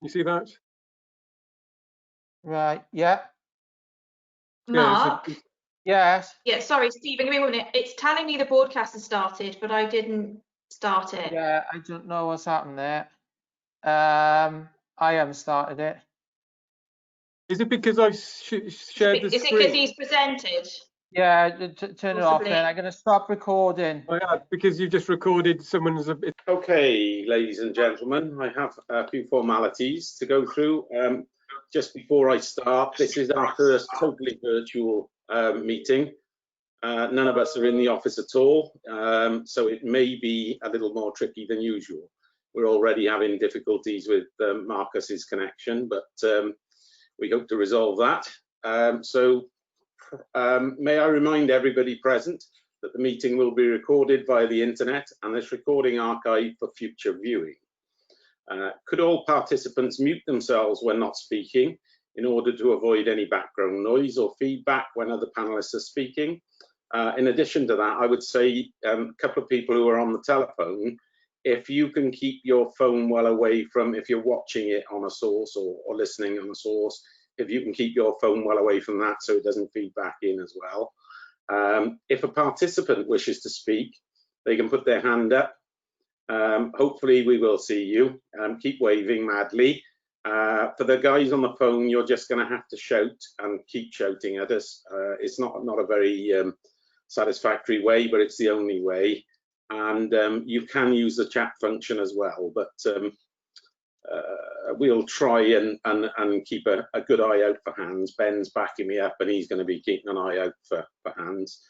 You see that? Right, yeah. Mark? Yes. Yeah, sorry, Stephen, give me 1 minute. It's telling me the broadcast has started, but I didn't start it. Yeah, I don't know what's happened there. I haven't started it. Is it because I've shared the Is it screen? because he's presented? Yeah, turn it off Possibly. then. I'm going to stop recording. Oh, yeah, because you just recorded someone's. Okay, ladies and gentlemen, I have a few formalities to go through. Just before I start, this is our first totally virtual meeting. None of us are in the office at all, so it may be a little more tricky than usual. We're already having difficulties with Marcus's connection, but we hope to resolve that. May I remind everybody present that the meeting will be recorded via the internet and this recording archived for future viewing. Could all participants mute themselves when not speaking in order to avoid any background noise or feedback when other panelists are speaking? In addition to that, I would say a couple of people who are on the telephone, if you can keep your phone well away from, if you're watching it on a source or listening on a source, if you can keep your phone well away from that so it doesn't feed back in as well. If a participant wishes to speak, they can put their hand up. Hopefully we will see you. Keep waving madly. For the guys on the phone, you're just going to have to shout and keep shouting at us. It's not a very satisfactory way, but it's the only way. And you can use the chat function as well, but we'll try and keep a good eye out for hands. Ben's backing me up and he's going to be keeping an eye out for hands.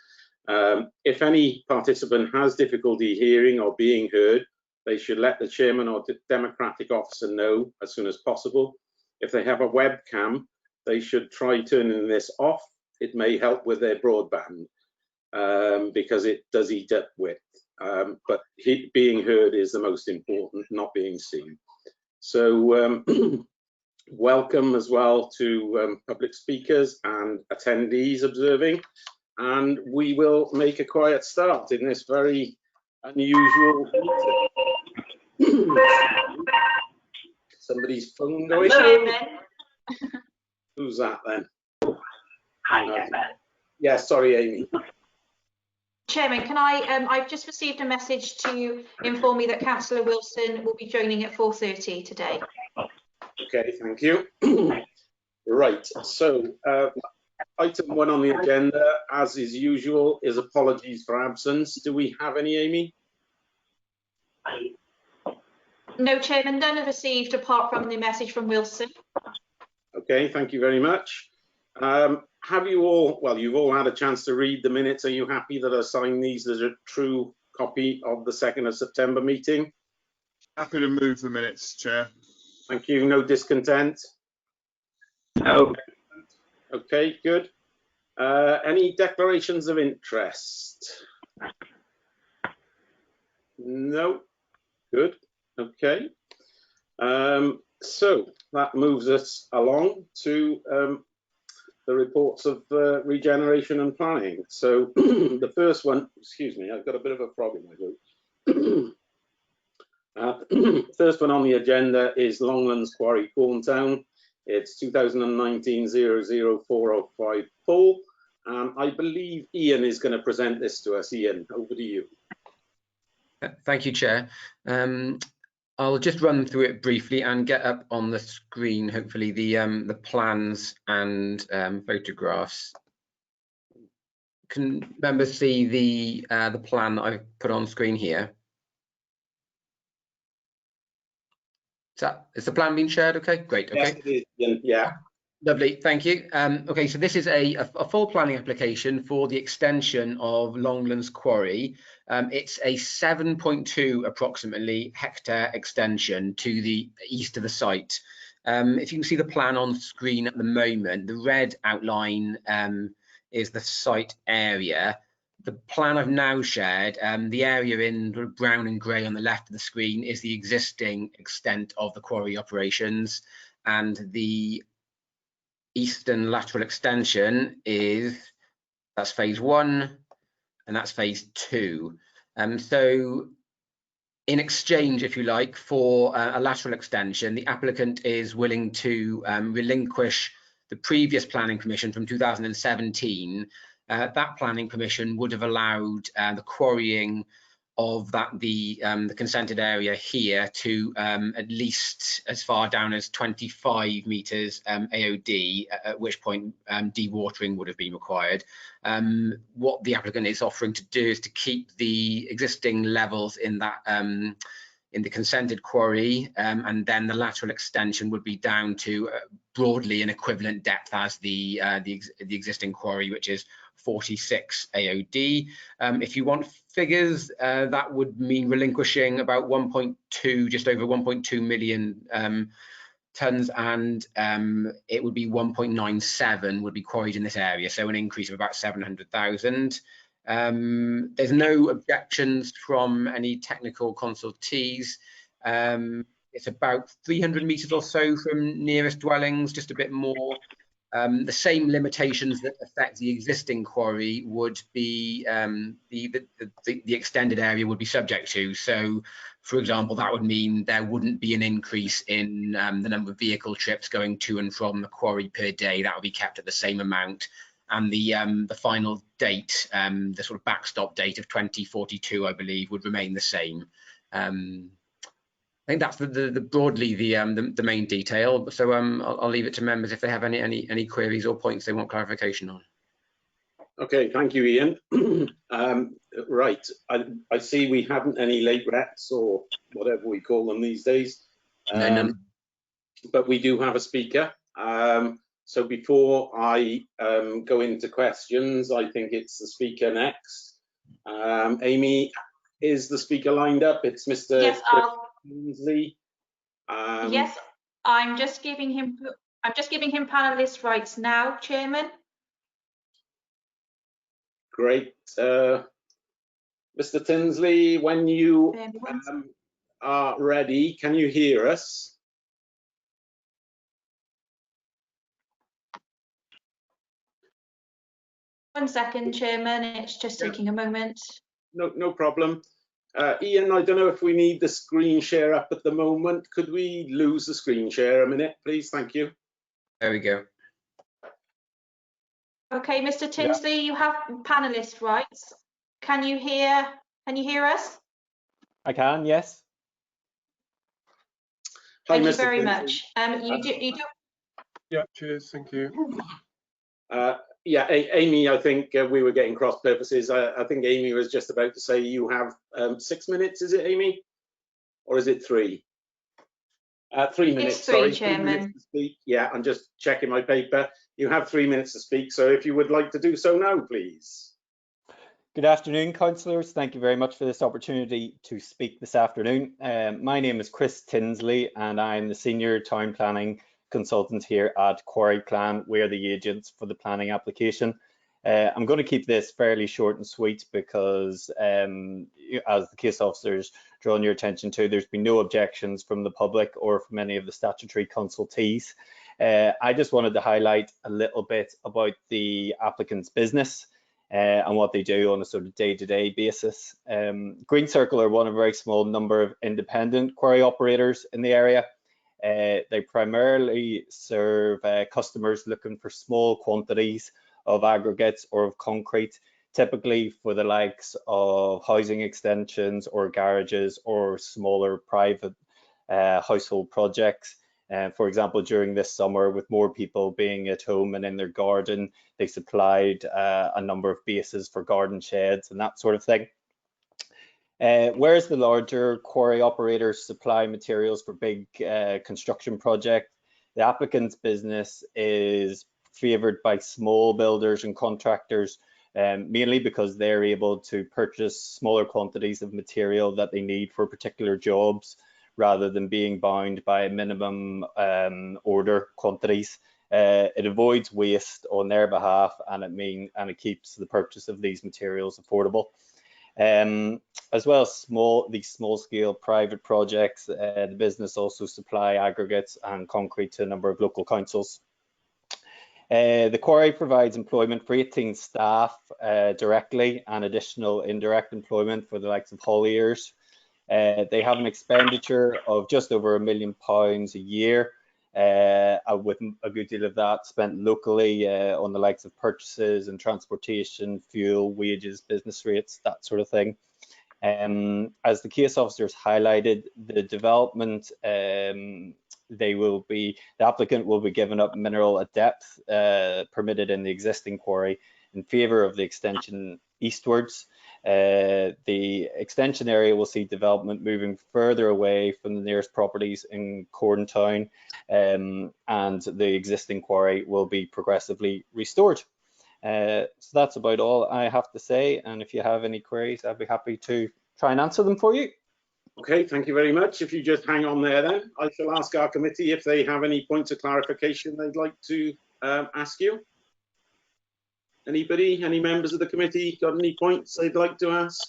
If any participant has difficulty hearing or being heard, they should let the chairman or the democratic officer know as soon as possible. If they have a webcam, they should try turning this off. It may help with their broadband because it does eat up width. But being heard is the most important, not being seen. So welcome as well to public speakers and attendees observing, and we will make a quiet start in this very unusual meeting. Somebody's phone going. Hello. Who's that then? Hi, Chairman. Yeah, sorry, Amy. Chairman, can I've just received a message to inform me that Councillor Wilson will be joining at 4:30 today. Okay, thank you. Right, so item 1 on the agenda, as is usual, is apologies for absence. Do we have any, Amy? No, Chairman, none are received apart from the message from Wilson. Okay, thank you very much. Have you all, well, you've all had a chance to read the minutes. Are you happy that I signed these as a true copy of the 2nd of September meeting? Happy to move the minutes, Chair. Thank you. No discontent? No. Okay, good. Any declarations of interest? No. Good. Okay. So that moves us along to the reports of regeneration and planning. So the first one, excuse me, I've got a bit of a frog in my throat. First one on the agenda is Longlands Quarry, Corntown. It's 2019-004054. I believe Ian is going to present this to us. Ian, over to you. Thank you, Chair. I'll just run through it briefly and get up on the screen, hopefully, the plans and photographs. Can members see the plan that I've put on screen here? Is the plan being shared? Okay, great. Okay. Yes, it is, Ian. Yeah. Lovely, thank you. Okay, so this is a full planning application for the extension of Longlands Quarry. It's a 7.2 approximately hectare extension to the east of the site. If you can see the plan on screen at the moment, the red outline is the site area. The plan I've now shared, the area in brown and grey on the left of the screen is the existing extent of the quarry operations, and the eastern lateral extension that's phase 1 and that's phase 2. So in exchange, if you like, for a lateral extension, the applicant is willing to relinquish the previous planning permission from 2017. That planning permission would have allowed the quarrying of the consented area here to at least as far down as 25 meters AOD, at which point dewatering would have been required. What the applicant is offering to do is to keep the existing levels in that in the consented quarry, and then the lateral extension would be down to broadly an equivalent depth as the existing quarry, which is 46 AOD. If you want figures, that would mean relinquishing about 1.2, just over 1.2 million tons, and it would be 1.97 would be quarried in this area, so an increase of about 700,000. There's no objections from any technical consultees. It's about 300 meters or so from nearest dwellings, just a bit more. The same limitations that affect the existing quarry would be the extended area would be subject to. So, for example, that would mean there wouldn't be an increase in the number of vehicle trips going to and from the quarry per day. That would be kept at the same amount. And the final date, the sort of backstop date of 2042, I believe, would remain the same. I think that's broadly the main detail. So I'll leave it to members if they have any queries or points they want clarification on. Okay, thank you, Ian. Right, I see we haven't any late reps or whatever we call them these days. No. But we do have a speaker. So before I go into questions, I think it's the speaker next. Amy, is the speaker lined up? It's Mr. Yes, Tinsley. Yes, I'm just giving him panelist rights now, Chairman. Great. Mr. Tinsley, when you are ready, can you hear us? One second, Chairman, it's just taking a moment. No problem. Ian, I don't know if we need the screen share up at the moment. Could we lose the screen share a minute, please? Thank you. There we go. Okay, Mr. Tinsley, you have panelist rights. Can you hear us? I can, yes. Thank you Mr. very Tinsley. much. Yeah, cheers, thank you. Yeah, Amy, I think we were getting cross purposes. I think Amy was just about to say you have 6 minutes, is it, Amy? Or is it 3? 3 minutes, it's 3, sorry. Chairman. 3 minutes to speak. Yeah, I'm just checking my paper. You have 3 minutes to speak, so if you would like to do so now, please. Good afternoon, councillors. Thank you very much for this opportunity to speak this afternoon. My name is Chris Tinsley and I'm the Senior Town Planning Consultant here at Quarry Plan. We're the agents for the planning application. I'm going to keep this fairly short and sweet because as the case officers drawn your attention to, there's been no objections from the public or from any of the statutory consultees. I just wanted to highlight a little bit about the applicant's business and what they do on a sort of day-to-day basis. Green Circle are one of a very small number of independent quarry operators in the area. They primarily serve customers looking for small quantities of aggregates or of concrete, typically for the likes of housing extensions or garages or smaller private household projects. For example, during this summer, with more people being at home and in their garden, they supplied a number of bases for garden sheds and that sort of thing. Whereas the larger quarry operators supply materials for big construction projects, the applicant's business is favoured by small builders and contractors, mainly because they're able to purchase smaller quantities of material that they need for particular jobs, rather than being bound by minimum order quantities. It avoids waste on their behalf, and it keeps the purchase of these materials affordable. As well as these small scale private projects, the business also supply aggregates and concrete to a number of local councils. The quarry provides employment for 18 staff directly and additional indirect employment for the likes of hauliers. They have an expenditure of just over £1 million a year, with a good deal of that spent locally on the likes of purchases and transportation, fuel, wages, business rates, that sort of thing. As the case officers highlighted, the development, the applicant will be given up mineral at depth permitted in the existing quarry in favour of the extension eastwards. The extension area will see development moving further away from the nearest properties in Corntown, and the existing quarry will be progressively restored. So that's about all I have to say, and if you have any queries, I'd be happy to try and answer them for you. Okay, thank you very much. If you just hang on there then, I shall ask our committee if they have any points of clarification they'd like to ask you. Anybody, any members of the committee got any points they'd like to ask?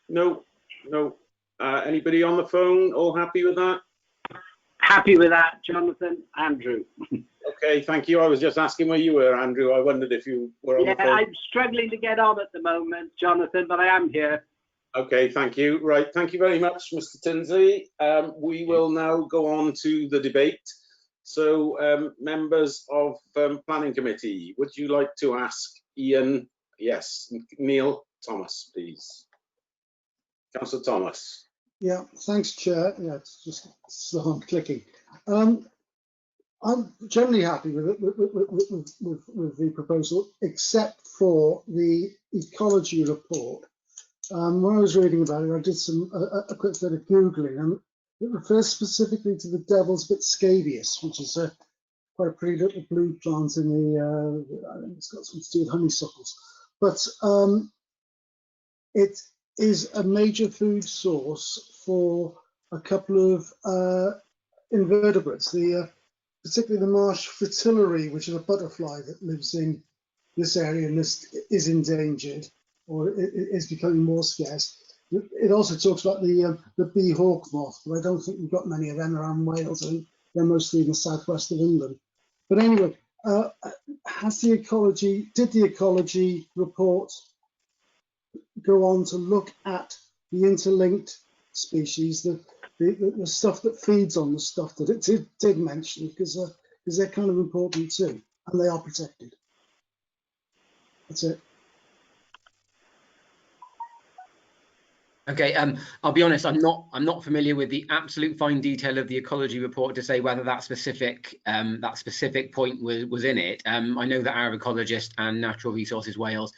No, no. Anybody on the phone? All happy with that? Happy with that, Jonathan. Andrew. Okay, thank you. I was just asking where you were, Andrew. I wondered if you were on the phone. I'm struggling to get on at the moment, Jonathan, but I am here. Okay, thank you. Right, thank you very much, Mr. Tinsley. We will now go on to the debate. So, members of Planning Committee, would you like to ask Ian? Yes, Neil Thomas, please. Councillor Thomas. Yeah, thanks, Chair. Yeah, it's just slow on clicking. I'm generally happy with it, with the proposal, except for the ecology report. When I was reading about it, I did a quick bit of Googling, and it refers specifically to the Devil's Bit scabious, which is quite a pretty little blue plant in the, I think it's got something to do with honeysuckles. But it is a major food source for a couple of invertebrates, particularly the marsh fritillary, which is a butterfly that lives in this area and is endangered, or it is becoming more scarce. It also talks about the bee hawk moth, but I don't think we've got many of them around Wales. I think they're mostly in the southwest of England. But anyway, did the ecology report go on to look at the interlinked species, the stuff that feeds on the stuff that it did mention, because they're kind of important too, and they are protected. That's it. Okay, I'll be honest, I'm not familiar with the absolute fine detail of the ecology report to say whether that specific point was in it. I know that our ecologist and Natural Resources Wales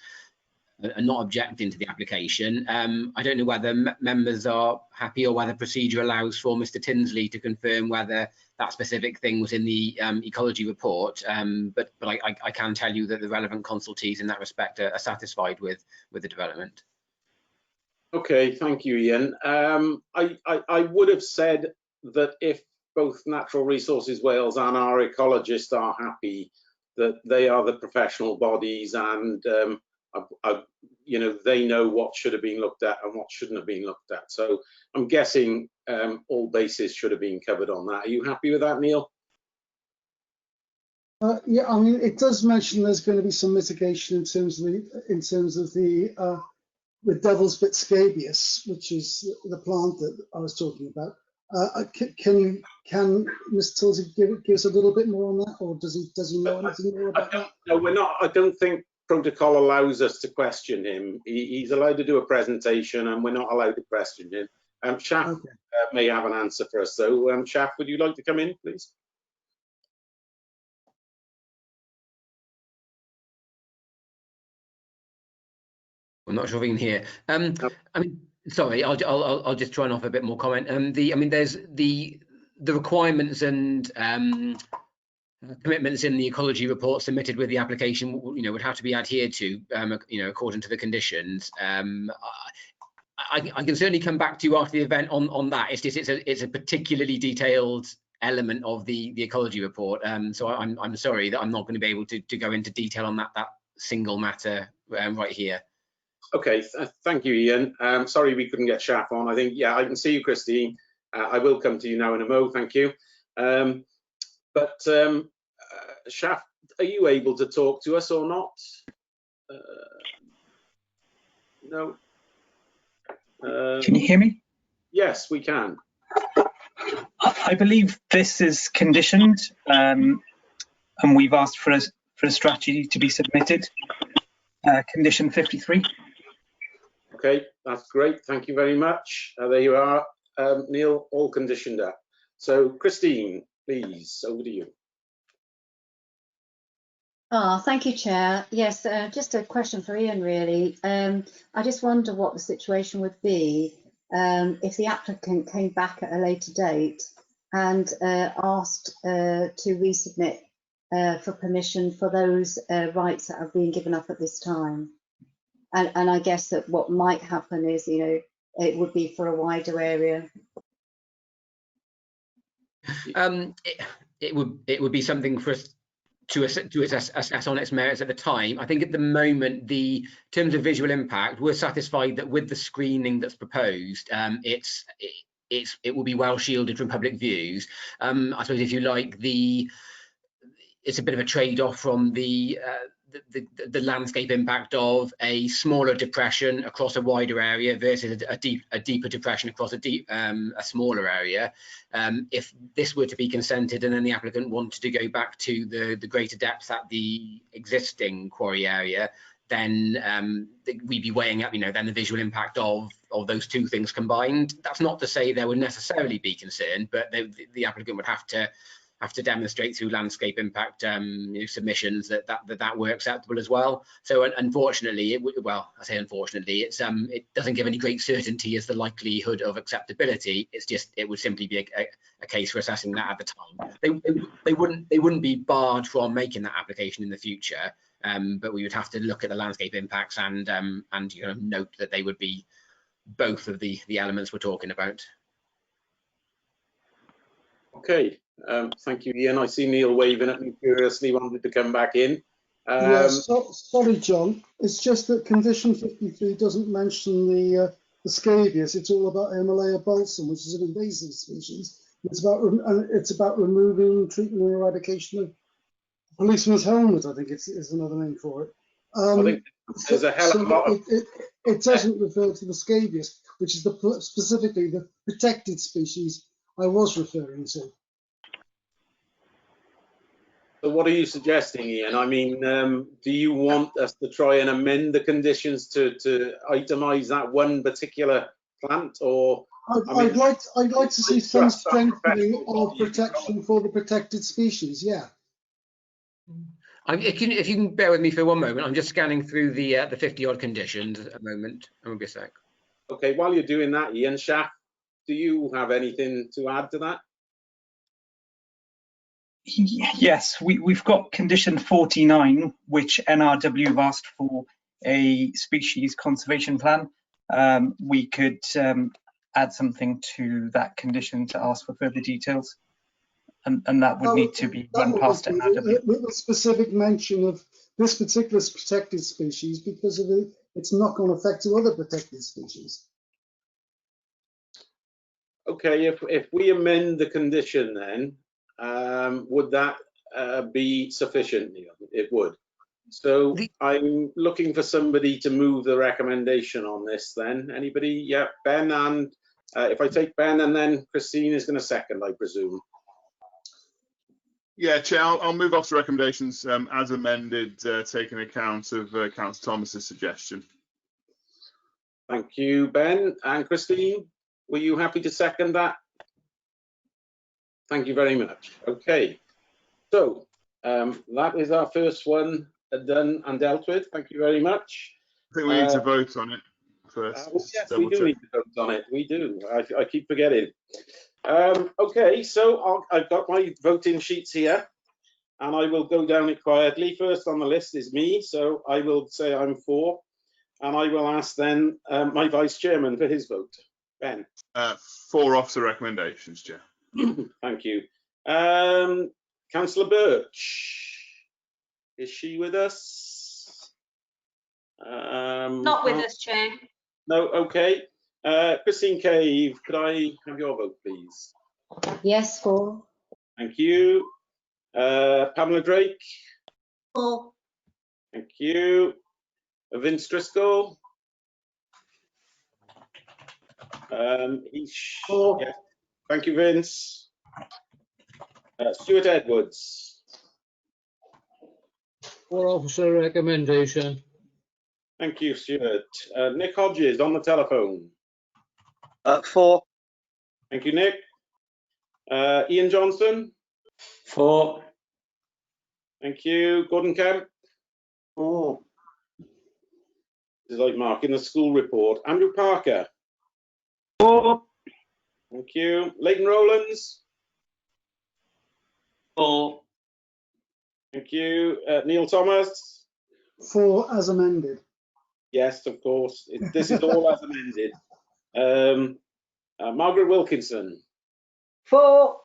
are not objecting to the application. I don't know whether members are happy or whether procedure allows for Mr. Tinsley to confirm whether that specific thing was in the ecology report. But I can tell you that the relevant consultees in that respect are satisfied with the development. Okay, thank you, Ian. I would have said that if both Natural Resources Wales and our ecologists are happy, that they are the professional bodies, and you know, they know what should have been looked at and what shouldn't have been looked at. So I'm guessing all bases should have been covered on that. Are you happy with that, Neil? Yeah, I mean, it does mention there's going to be some mitigation in terms of the Devil's Bit scabious, which is the plant that I was talking about. Can Mr. Tinsley give us a little bit more on that, or does he know anything more about that? No, we're not. I don't think protocol allows us to question him. He's allowed to do a presentation, and we're not allowed to question him. Shaf may have an answer for us, though. Shaf, would you like to come in, please? I'm not sure if you can hear. I mean, sorry, I'll just try and offer a bit more comment. I mean, there's the requirements and commitments in the ecology report submitted with the application, you know, would have to be adhered to, you know, according to the conditions. I can certainly come back to you after the event on that. It's just it's a particularly detailed element of the ecology report. So I'm sorry that I'm not going to be able to go into detail on that single matter right here. Okay, thank you, Ian. Sorry we couldn't get Shaf on. I think, yeah, I can see you, Christine. I will come to you now in a mo, thank you. But Shaf, are you able to talk to us or not? No. Can you hear me? Yes, we can. I believe this is conditioned, and we've asked for a strategy to be submitted. Condition 53. Okay, that's great. Thank you very much. There you are, Neil, all conditioned up. So Christine, please, over to you. Thank you, Chair. Yes, just a question for Ian, really. I just wonder what the situation would be if the applicant came back at a later date and asked to resubmit for permission for those rights that are being given up at this time. And I guess that what might happen is, you know, it would be for a wider area. It would be something for us to assess on its merits at the time. I think at the moment, in terms of visual impact, we're satisfied that with the screening that's proposed, it will be well shielded from public views. I suppose, if you like, it's a bit of a trade-off from the landscape impact of a smaller depression across a wider area versus a deeper depression across a smaller area. If this were to be consented and then the applicant wanted to go back to the greater depth at the existing quarry area, then we'd be weighing up, you know, then the visual impact of those two things combined. That's not to say there would necessarily be concern, but the applicant would have to demonstrate through landscape impact submissions that were acceptable as well. So unfortunately, I say unfortunately, it doesn't give any great certainty as the likelihood of acceptability. It would simply be a case for assessing that at the time. They wouldn't be barred from making that application in the future, but we would have to look at the landscape impacts and you know, note that they would be both of the elements we're talking about. Okay. Thank you, Ian. I see Neil waving at me curiously, wanted to come back in. Yes, sorry, John. It's just that condition 53 doesn't mention the scabious. It's all about Himalaya balsam, which is an invasive species. It's about removing, treatment, and eradication of policeman's helmet. I think is another name for it. I think there's a hell of a lot of... It doesn't refer to the scabious, which is specifically the protected species I was referring to. So what are you suggesting, Ian? I mean, do you want us to try and amend the conditions to itemise that one particular plant, or? I'd like to see some strengthening of protection for the protected species. Yeah. If you can bear with me for one moment, I'm just scanning through the 50-odd conditions at the moment. I won't be a sec. Okay, while you're doing that, Ian, Shaf, do you have anything to add to that? Yes, we've got condition 49, which NRW have asked for a species conservation plan. We could add something to that condition to ask for further details, and that would need to be run past NRW. With a specific mention of this particular protected species because of its knock-on effect to other protected species. Okay, if we amend the condition then, would that be sufficient, Neil? It would. So I'm looking for somebody to move the recommendation on this then. Anybody? Yeah, Ben, and if I take Ben and then Christine is going to second, I presume. Yeah, Chair, I'll move off the recommendations as amended, taking account of Councillor Thomas's suggestion. Thank you, Ben. And Christine, were you happy to second that? Thank you very much. Okay, so that is our first one done and dealt with. Thank you very much. I think we need to vote on it first. Yes, we do need to vote on it. We do. I keep forgetting. Okay, so I've got my voting sheets here, and I will go down it quietly. First on the list is me, so I will say I'm for, and I will ask then my vice chairman for his vote. Ben. 4 off the recommendations, Chair. Thank you. Councillor Birch, is she with us? Not with us, Chair. No, okay. Christine Cave, could I have your vote, please? Yes, for. Thank you. Pamela Drake? For. Thank you. Vince Driscoll? Yeah. Thank you, Vince. Stuart Edwards. For officer recommendation. Thank you, Stuart. Nick Hodges on the telephone. 4. Thank you, Nick. Ian Johnson. 4. Thank you. Gordon Kemp. 4. This is like Mark in the school report. Andrew Parker. 4. Thank you. Leighton Rowlands. 4. Thank you. Neil Thomas. 4 as amended. Yes, of course. This is all as amended. Margaret Wilkinson. 4.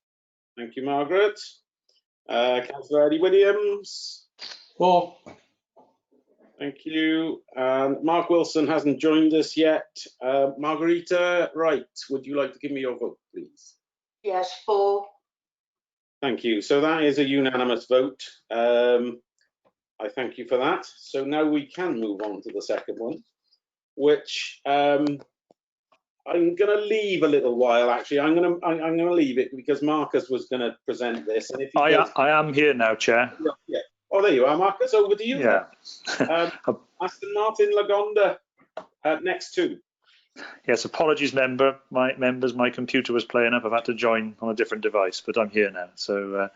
Thank you, Margaret. Councillor Eddie Williams. 4. Thank you. And Mark Wilson hasn't joined us yet. Margarita Wright, would you like to give me your vote, please? Yes, 4. Thank you. So that is a unanimous vote. I thank you for that. So now we can move on to the second one, which I'm going to leave a little while. Actually, I'm going to leave it because Marcus was going to present this. And if I am here now, Chair. Yeah. Oh, there you are, Marcus. Over to you. Yeah. Aston Martin Lagonda, next 2. Yes, apologies, members. My computer was playing up. I've had to join on a different device, but I'm here now. So,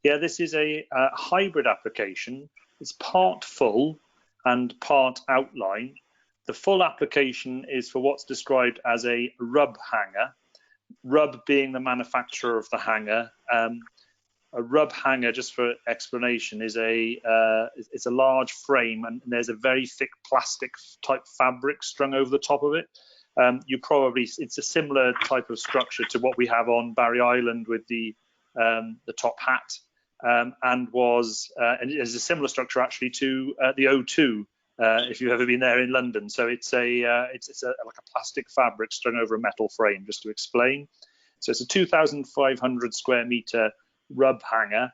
yeah, this is a hybrid application. It's part full and part outline. The full application is for what's described as a rub hanger. Rub being the manufacturer of the hanger. A rub hanger, just for explanation, is it's a large frame and there's a very thick plastic type fabric strung over the top of it. It's a similar type of structure to what we have on Barry Island with the top hat, and it is a similar structure actually to the O2 if you've ever been there in London. So it's like a plastic fabric strung over a metal frame, just to explain. So it's a 2,500 square metre rub hanger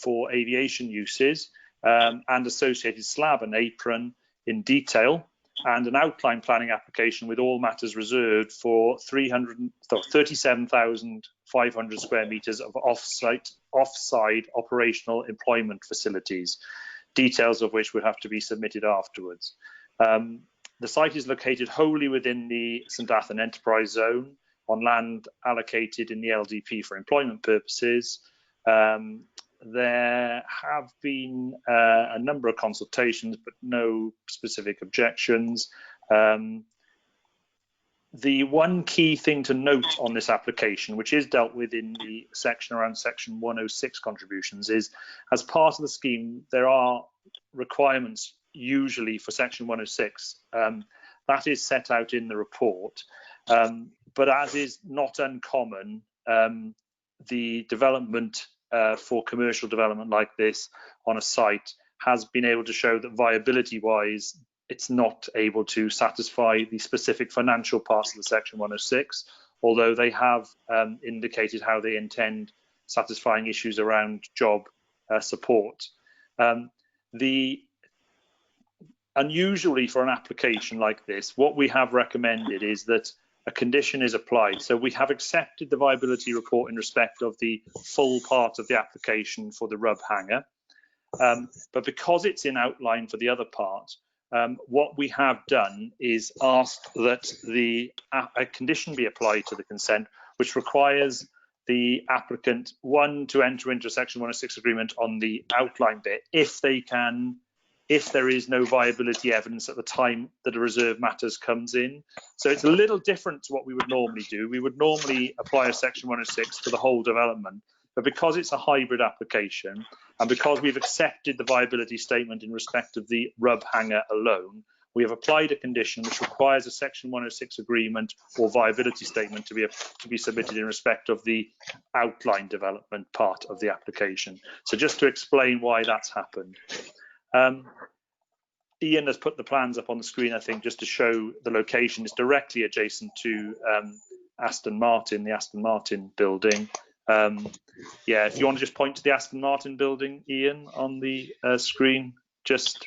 for aviation uses, and associated slab and apron in detail, and an outline planning application with all matters reserved for 37,500 square metres of offside operational employment facilities, details of which would have to be submitted afterwards. The site is located wholly within the St Athan Enterprise Zone on land allocated in the LDP for employment purposes. There have been a number of consultations, but no specific objections. The one key thing to note on this application, which is dealt with in the section around section 106 contributions, is as part of the scheme, there are requirements usually for section 106. That is set out in the report. But as is not uncommon, the development for commercial development like this on a site has been able to show that viability-wise, it's not able to satisfy the specific financial parts of the section 106, although they have indicated how they intend satisfying issues around job support. Unusually for an application like this, what we have recommended is that a condition is applied. So we have accepted the viability report in respect of the full part of the application for the rub hanger. But because it's in outline for the other part, what we have done is asked that a condition be applied to the consent, which requires the applicant, one, to enter into a section 106 agreement on the outline bit if there is no viability evidence at the time that a reserve matters comes in. So it's a little different to what we would normally do. We would normally apply a section 106 to the whole development, but because it's a hybrid application and because we've accepted the viability statement in respect of the rub hanger alone, we have applied a condition which requires a section 106 agreement or viability statement to be submitted in respect of the outline development part of the application. So just to explain why that's happened. Ian has put the plans up on the screen, I think, just to show the location. It's directly adjacent to Aston Martin, the Aston Martin building. Yeah, if you want to just point to the Aston Martin building, Ian, on the screen, just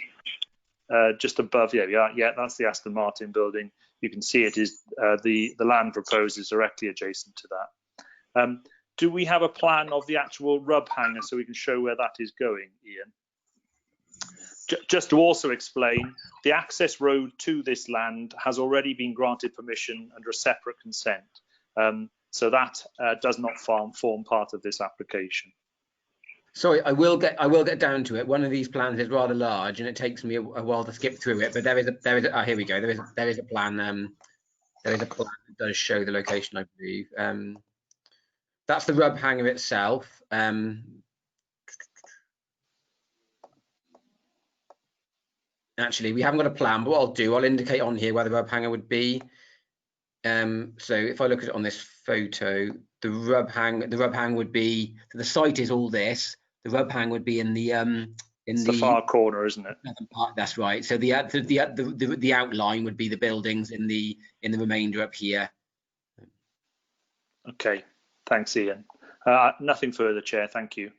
above. Yeah, that's the Aston Martin building. you can see it is the land proposed is directly adjacent to that. Do we have a plan of the actual rub hanger so we can show where that is going, Ian? Just to also explain, the access road to this land has already been granted permission under a separate consent. So that does not form part of this application. Sorry, I will get down to it. One of these plans is rather large, and it takes me a while to skip through it. But there is a here we go. There is a plan. There is a plan that does show the location, I believe. That's the rub hanger itself. Actually, we haven't got a plan, but what I'll indicate on here where the rub hanger would be. So if I look at it on this photo, the rub hang would be, so the site is all this. The rub hang would be in the far corner, isn't it? That's right. So the outline would be the buildings in the remainder up here. Okay, thanks, Ian. Nothing further, Chair. Thank you.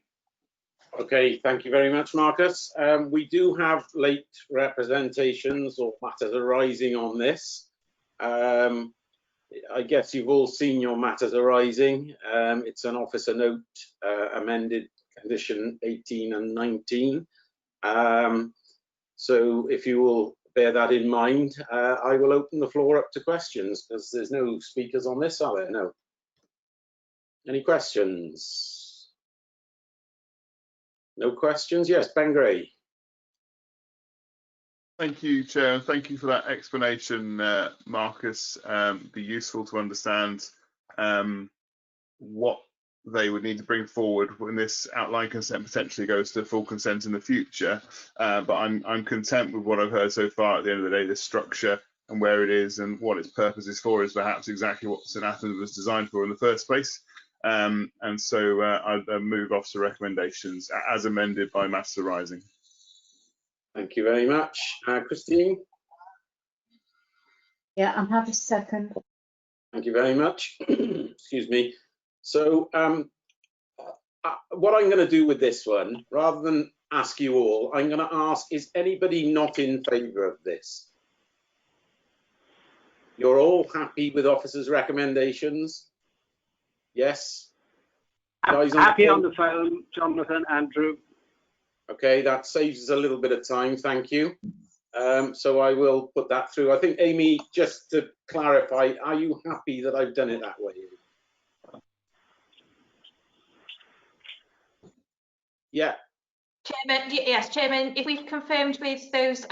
Okay, thank you very much, Marcus. We do have late representations or matters arising on this. I guess you've all seen your matters arising. It's an officer note amended condition 18 and 19. So if you will bear that in mind, I will open the floor up to questions because there's no speakers on this, are there? No. Any questions? No questions? Yes, Ben Gray. Thank you, Chair, and thank you for that explanation, Marcus. Be useful to understand what they would need to bring forward when this outline consent potentially goes to full consent in the future. But I'm content with what I've heard so far. At the end of the day, this structure and where it is and what its purpose is for is perhaps exactly what St Athan was designed for in the first place. And so I'd move Officer recommendations as amended by matters arising. Thank you very much. Christine? Yeah, I'm happy to second. Thank you very much. Excuse me. So what I'm going to do with this one, rather than ask you all, I'm going to ask, is anybody not in favour of this? You're all happy with officers' recommendations? Yes? I'm happy on the phone, Jonathan, Andrew. Okay, that saves us a little bit of time, thank you. So I will put that through. I think, Amy, just to clarify, are you happy that I've done it that way? Yeah. Chairman, yes, Chairman, if we've confirmed with those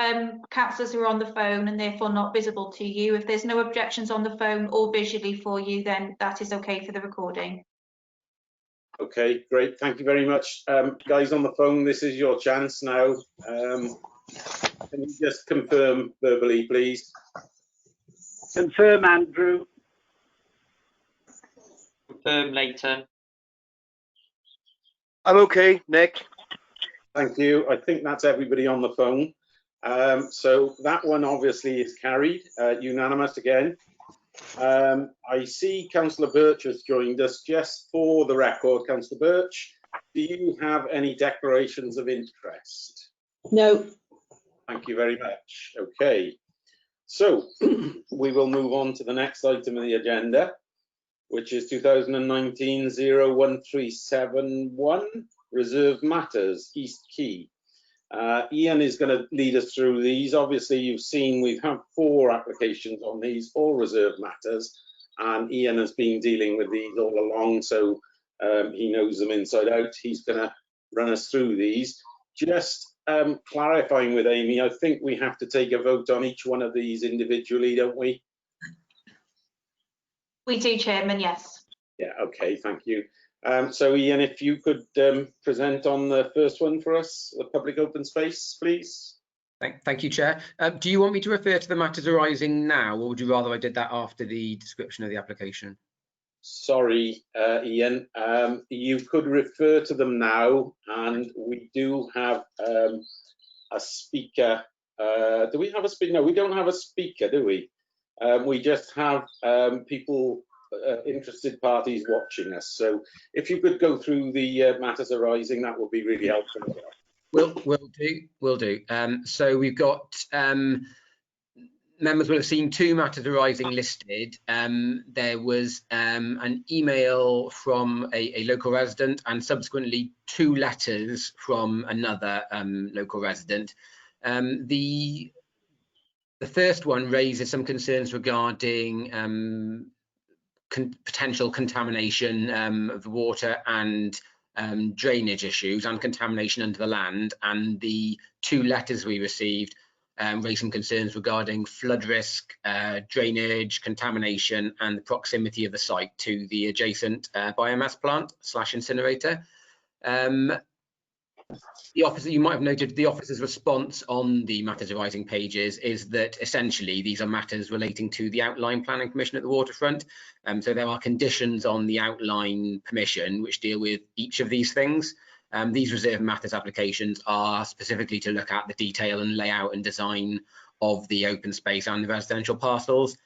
councillors who are on the phone and therefore not visible to you, if there's no objections on the phone or visually for you, then that is okay for the recording. Okay, great. Thank you very much. Guys on the phone, this is your chance now. Can you just confirm verbally, please? Confirm, Andrew. Confirm, Leighton. I'm okay, Nick. Thank you. I think that's everybody on the phone. So that one obviously is carried, unanimous again. I see Councillor Birch has joined us. Just for the record, Councillor Birch, do you have any declarations of interest? No. Thank you very much. Okay, so we will move on to the next item of the agenda, which is 2019-01371, Reserve Matters, East Quay. Ian is going to lead us through these. Obviously, you've seen we've had 4 applications on these, all reserve matters, and Ian has been dealing with these all along, so he knows them inside out. He's going to run us through these. Just clarifying with Amy, I think we have to take a vote on each one of these individually, don't we? We do, Chairman, yes. Yeah, okay, thank you. So Ian, if you could present on the first one for us, the public open space, please. Thank you, Chair. Do you want me to refer to the matters arising now, or would you rather I did that after the description of the application? Sorry, Ian, you could refer to them now, and we do have a speaker. Do we have a speaker? No, we don't have a speaker, do we? We just have people, interested parties watching us. So if you could go through the matters arising, that would be really helpful as well. Will do. So we've got members will have seen two matters arising listed. There was an email from a local resident and subsequently two letters from another local resident. The first one raises some concerns regarding potential contamination of the water and drainage issues and contamination under the land, and the two letters we received raised some concerns regarding flood risk, drainage, contamination, and the proximity of the site to the adjacent biomass plant / incinerator. The officer, you might have noted, the officer's response on the matters arising pages is that essentially these are matters relating to the outline planning permission at the waterfront. So there are conditions on the outline permission which deal with each of these things. These reserve matters applications are specifically to look at the detail and layout and design of the open space and the residential parcels.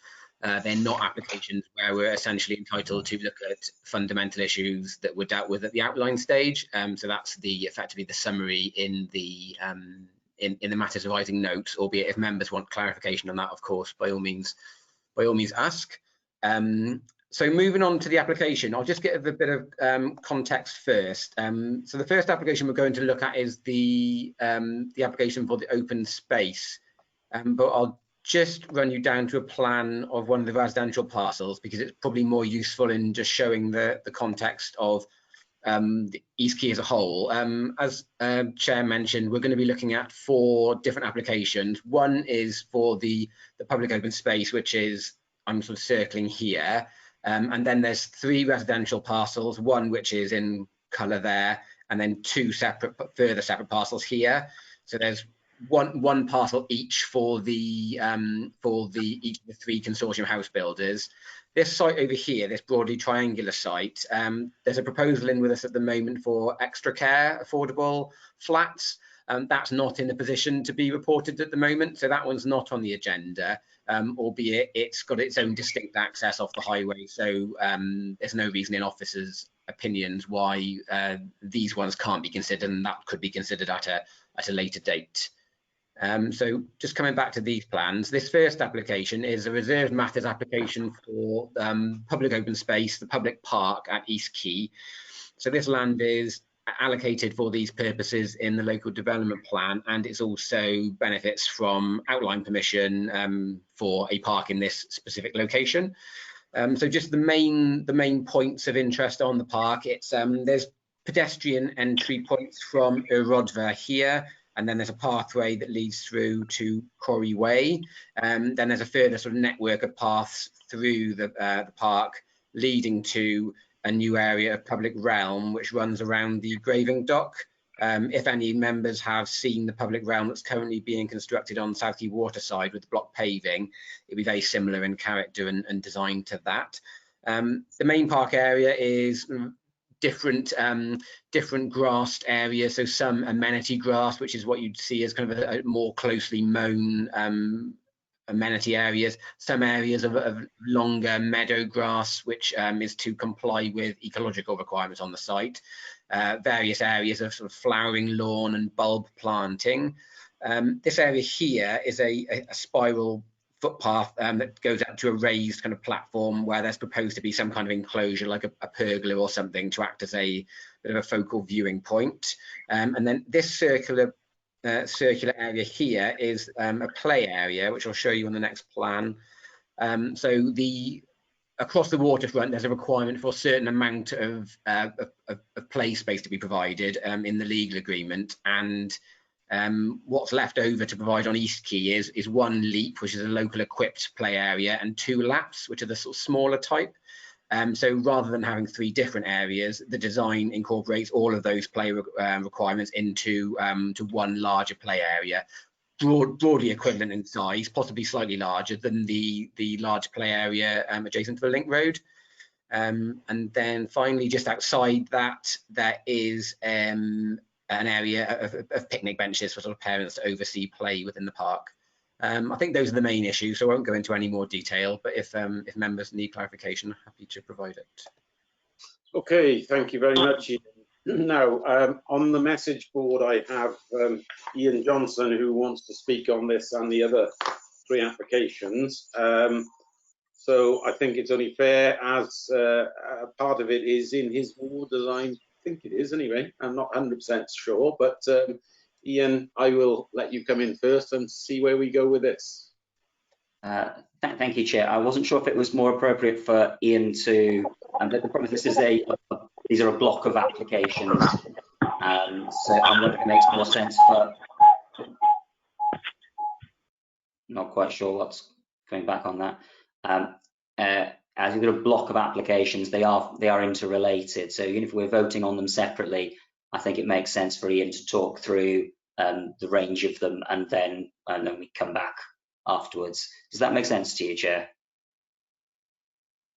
They're not applications where we're essentially entitled to look at fundamental issues that were dealt with at the outline stage. So that's effectively the summary in the matters arising notes, albeit if members want clarification on that, of course, by all means ask. So moving on to the application, I'll just give a bit of context first. So the first application we're going to look at is the application for the open space, but I'll just run you down to a plan of one of the residential parcels because it's probably more useful in just showing the context of the East Quay as a whole. As Chair mentioned, we're going to be looking at 4 different applications. One is for the public open space, which is, I'm sort of circling here. And then there's 3 residential parcels, one which is in colour there, and then 2 further separate parcels here. So there's one parcel each for each of the 3 consortium house builders. This site over here, this broadly triangular site, there's a proposal in with us at the moment for extra care affordable flats. That's not in a position to be reported at the moment, so that one's not on the agenda, albeit it's got its own distinct access off the highway, so there's no reason in officers' opinions why these ones can't be considered, and that could be considered at a later date. So just coming back to these plans, this first application is a reserved matters application for public open space, the public park at East Quay. So this land is allocated for these purposes in the local development plan, and it's also benefits from outline permission for a park in this specific location. So just the main points of interest on the park, it's there's pedestrian entry points from Urodva here, and then there's a pathway that leads through to Quarry Way. Then there's a further sort of network of paths through the park leading to a new area of public realm which runs around the graving dock. If any members have seen the public realm that's currently being constructed on South Quay Waterside with block paving, it'd be very similar in character and design to that. The main park area is different grassed areas, so some amenity grass, which is what you'd see as kind of a more closely mown amenity areas, some areas of longer meadow grass, which is to comply with ecological requirements on the site, various areas of sort of flowering lawn and bulb planting. This area here is a spiral footpath that goes out to a raised kind of platform where there's proposed to be some kind of enclosure like a pergola or something to act as a bit of a focal viewing point. And then this circular area here is a play area, which I'll show you on the next plan. So across the waterfront, there's a requirement for a certain amount of play space to be provided in the legal agreement, and what's left over to provide on East Quay is 1 leap, which is a local equipped play area, and 2 laps, which are the sort of smaller type. So rather than having 3 different areas, the design incorporates all of those play requirements into to 1 larger play area, broadly equivalent in size, possibly slightly larger than the large play area adjacent to the link road. And then finally, just outside that, there is an area of picnic benches for sort of parents to oversee play within the park. I think those are the main issues, so I won't go into any more detail, but if members need clarification, I'm happy to provide it. Okay, thank you very much, Ian. Now, on the message board, I have Ian Johnson, who wants to speak on this, and the other 3 applications. So I think it's only fair, as part of it is in his ward, as I think it is anyway. I'm not 100% sure, but Ian, I will let you come in first and see where we go with this. Thank you, Chair. I wasn't sure if it was more appropriate for Ian to. The problem is these are a block of applications, so I'm wondering if it makes more sense for. Not quite sure what's going back on that. As you've got a block of applications, they are interrelated. So even if we're voting on them separately, I think it makes sense for Ian to talk through the range of them, and then we come back afterwards. Does that make sense to you, Chair?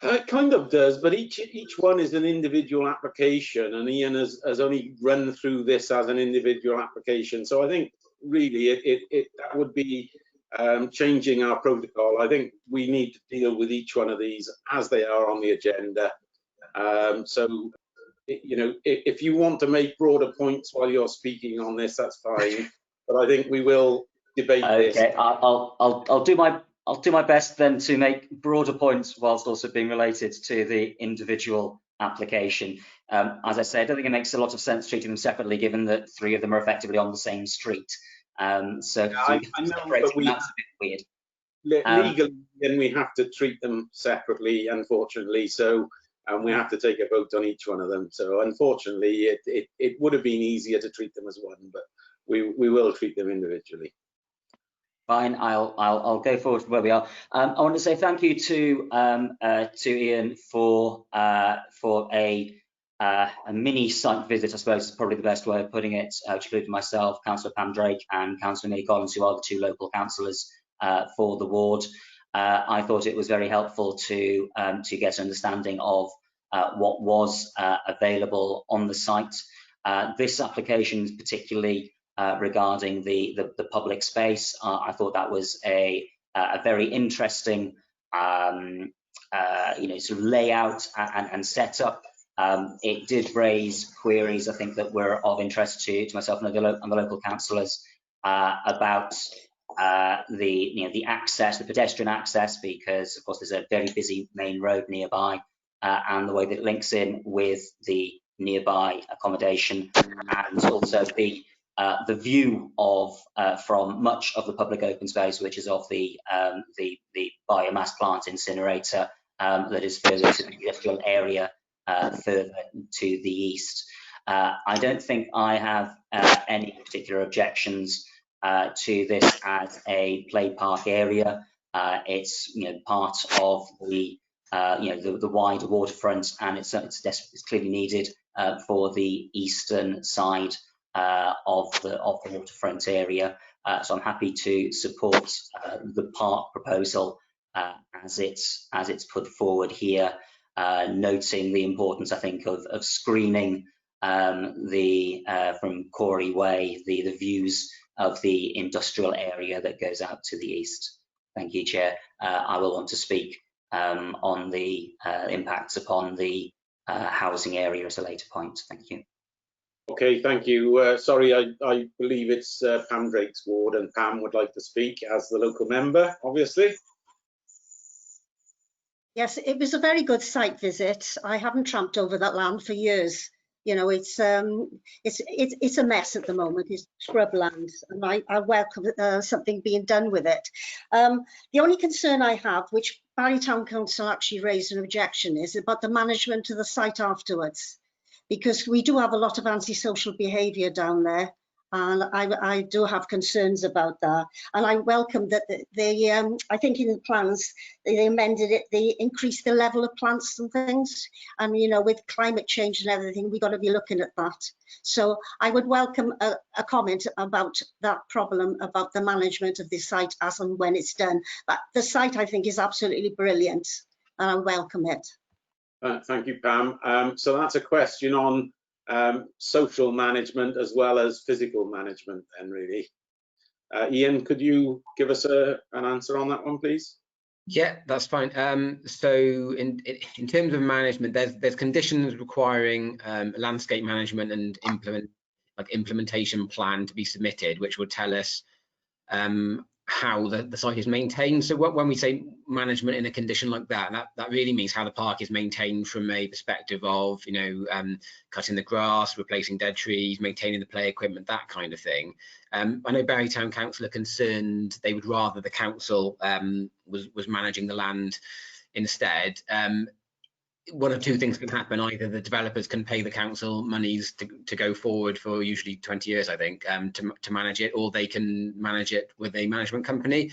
It kind of does, but each one is an individual application, and Ian has only run through this as an individual application. So I think really that would be changing our protocol. I think we need to deal with each one of these as they are on the agenda. So, you know, if you want to make broader points while you're speaking on this, that's fine. But I think we will debate this. Okay, I'll do my best then to make broader points whilst also being related to the individual application. As I say, I don't think it makes a lot of sense treating them separately, given that 3 of them are effectively on the same street. I know, but that's a bit weird. Legally, then we have to treat them separately, unfortunately. So, and we have to take a vote on each one of them. So, unfortunately, it would have been easier to treat them as one, but we will treat them individually. Fine, I'll go forward to where we are. I want to say thank you to Ian for a mini site visit, I suppose is probably the best way of putting it, which included myself, Councillor Pam Drake and Councillor Millie Collins, who are the 2 local councillors for the ward. I thought it was very helpful to get an understanding of what was available on the site. This application, particularly regarding the public space, I thought that was a very interesting sort of layout and setup. It did raise queries, I think, that were of interest to myself and the local councillors about the access, the pedestrian access, because of course there's a very busy main road nearby, and the way that it links in with the nearby accommodation, and also the view of from much of the public open space, which is of the biomass plant incinerator that is further to the industrial area further to the east. I don't think I have any particular objections to this as a play park area. It's part of the the wider waterfront, and it's clearly needed for the eastern side of the waterfront area. So I'm happy to support the park proposal as it's put forward here, noting the importance, I think, of screening from Corey Way the views of the industrial area that goes out to the east. Thank you, Chair. I will want to speak on the impacts upon the housing area at a later point. Thank you. Okay, thank you. Sorry, I believe it's Pam Drake's ward, and Pam would like to speak as the local member, obviously. Yes, it was a very good site visit. I haven't tramped over that land for years. You know, it's a mess at the moment. It's scrubland, and I welcome something being done with it. The only concern I have, which Barry Town Council actually raised an objection, is about the management of the site afterwards, because we do have a lot of antisocial behaviour down there, and I do have concerns about that. And I welcome that they, I think in the plans, they amended it, they increased the level of plants and things. And, you know, with climate change and everything, we've got to be looking at that. So I would welcome a comment about that problem, about the management of this site as and when it's done. But the site, I think, is absolutely brilliant, and I welcome it. Thank you, Pam. So that's a question on social management as well as physical management then, really. Ian, could you give us an answer on that one, please? Yeah, that's fine. So in terms of management, there's conditions requiring landscape management and implementation plan to be submitted, which would tell us how the site is maintained. So when we say management in a condition like that really means how the park is maintained from a perspective of, cutting the grass, replacing dead trees, maintaining the play equipment, that kind of thing. I know Bury Town Council are concerned they would rather the council was managing the land instead. One of two things can happen: either the developers can pay the council monies to go forward for usually 20 years, I think, to manage it, or they can manage it with a management company.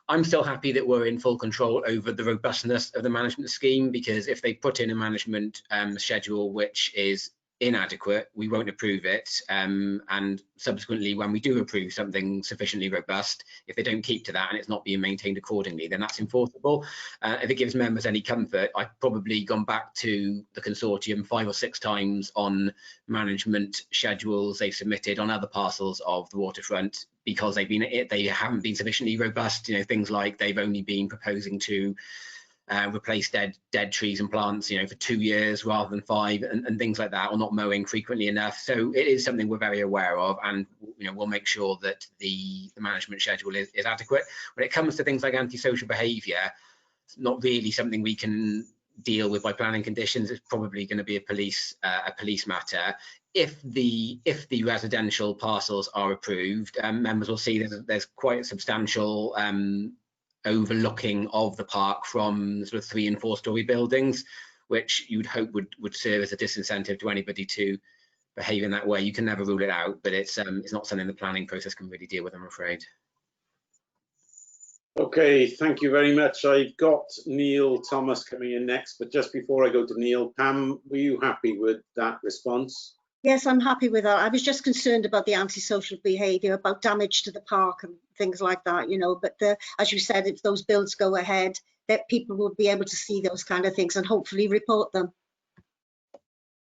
I'm still happy that we're in full control over the robustness of the management scheme, because if they put in a management schedule which is inadequate, we won't approve it, and subsequently when we do approve something sufficiently robust, if they don't keep to that and it's not being maintained accordingly, then that's enforceable. If it gives members any comfort, I've probably gone back to the consortium 5 or 6 times on management schedules they've submitted on other parcels of the waterfront, because they haven't been sufficiently robust. Things like they've only been proposing to replace dead trees and plants, for 2 years rather than 5, and things like that, or not mowing frequently enough. So it is something we're very aware of, and we'll make sure that the management schedule is adequate. When it comes to things like antisocial behaviour, it's not really something we can deal with by planning conditions. It's probably going to be a police matter. If the residential parcels are approved, members will see that there's quite a substantial overlooking of the park from sort of 3- and 4-story buildings, which you'd hope would serve as a disincentive to anybody to behave in that way. You can never rule it out, but it's not something the planning process can really deal with, I'm afraid. Okay, thank you very much. I've got Neil Thomas coming in next, but just before I go to Neil, Pam, were you happy with that response? Yes, I'm happy with that. I was just concerned about the antisocial behaviour, about damage to the park and things like that, but as you said, if those bills go ahead, that people will be able to see those kind of things and hopefully report them.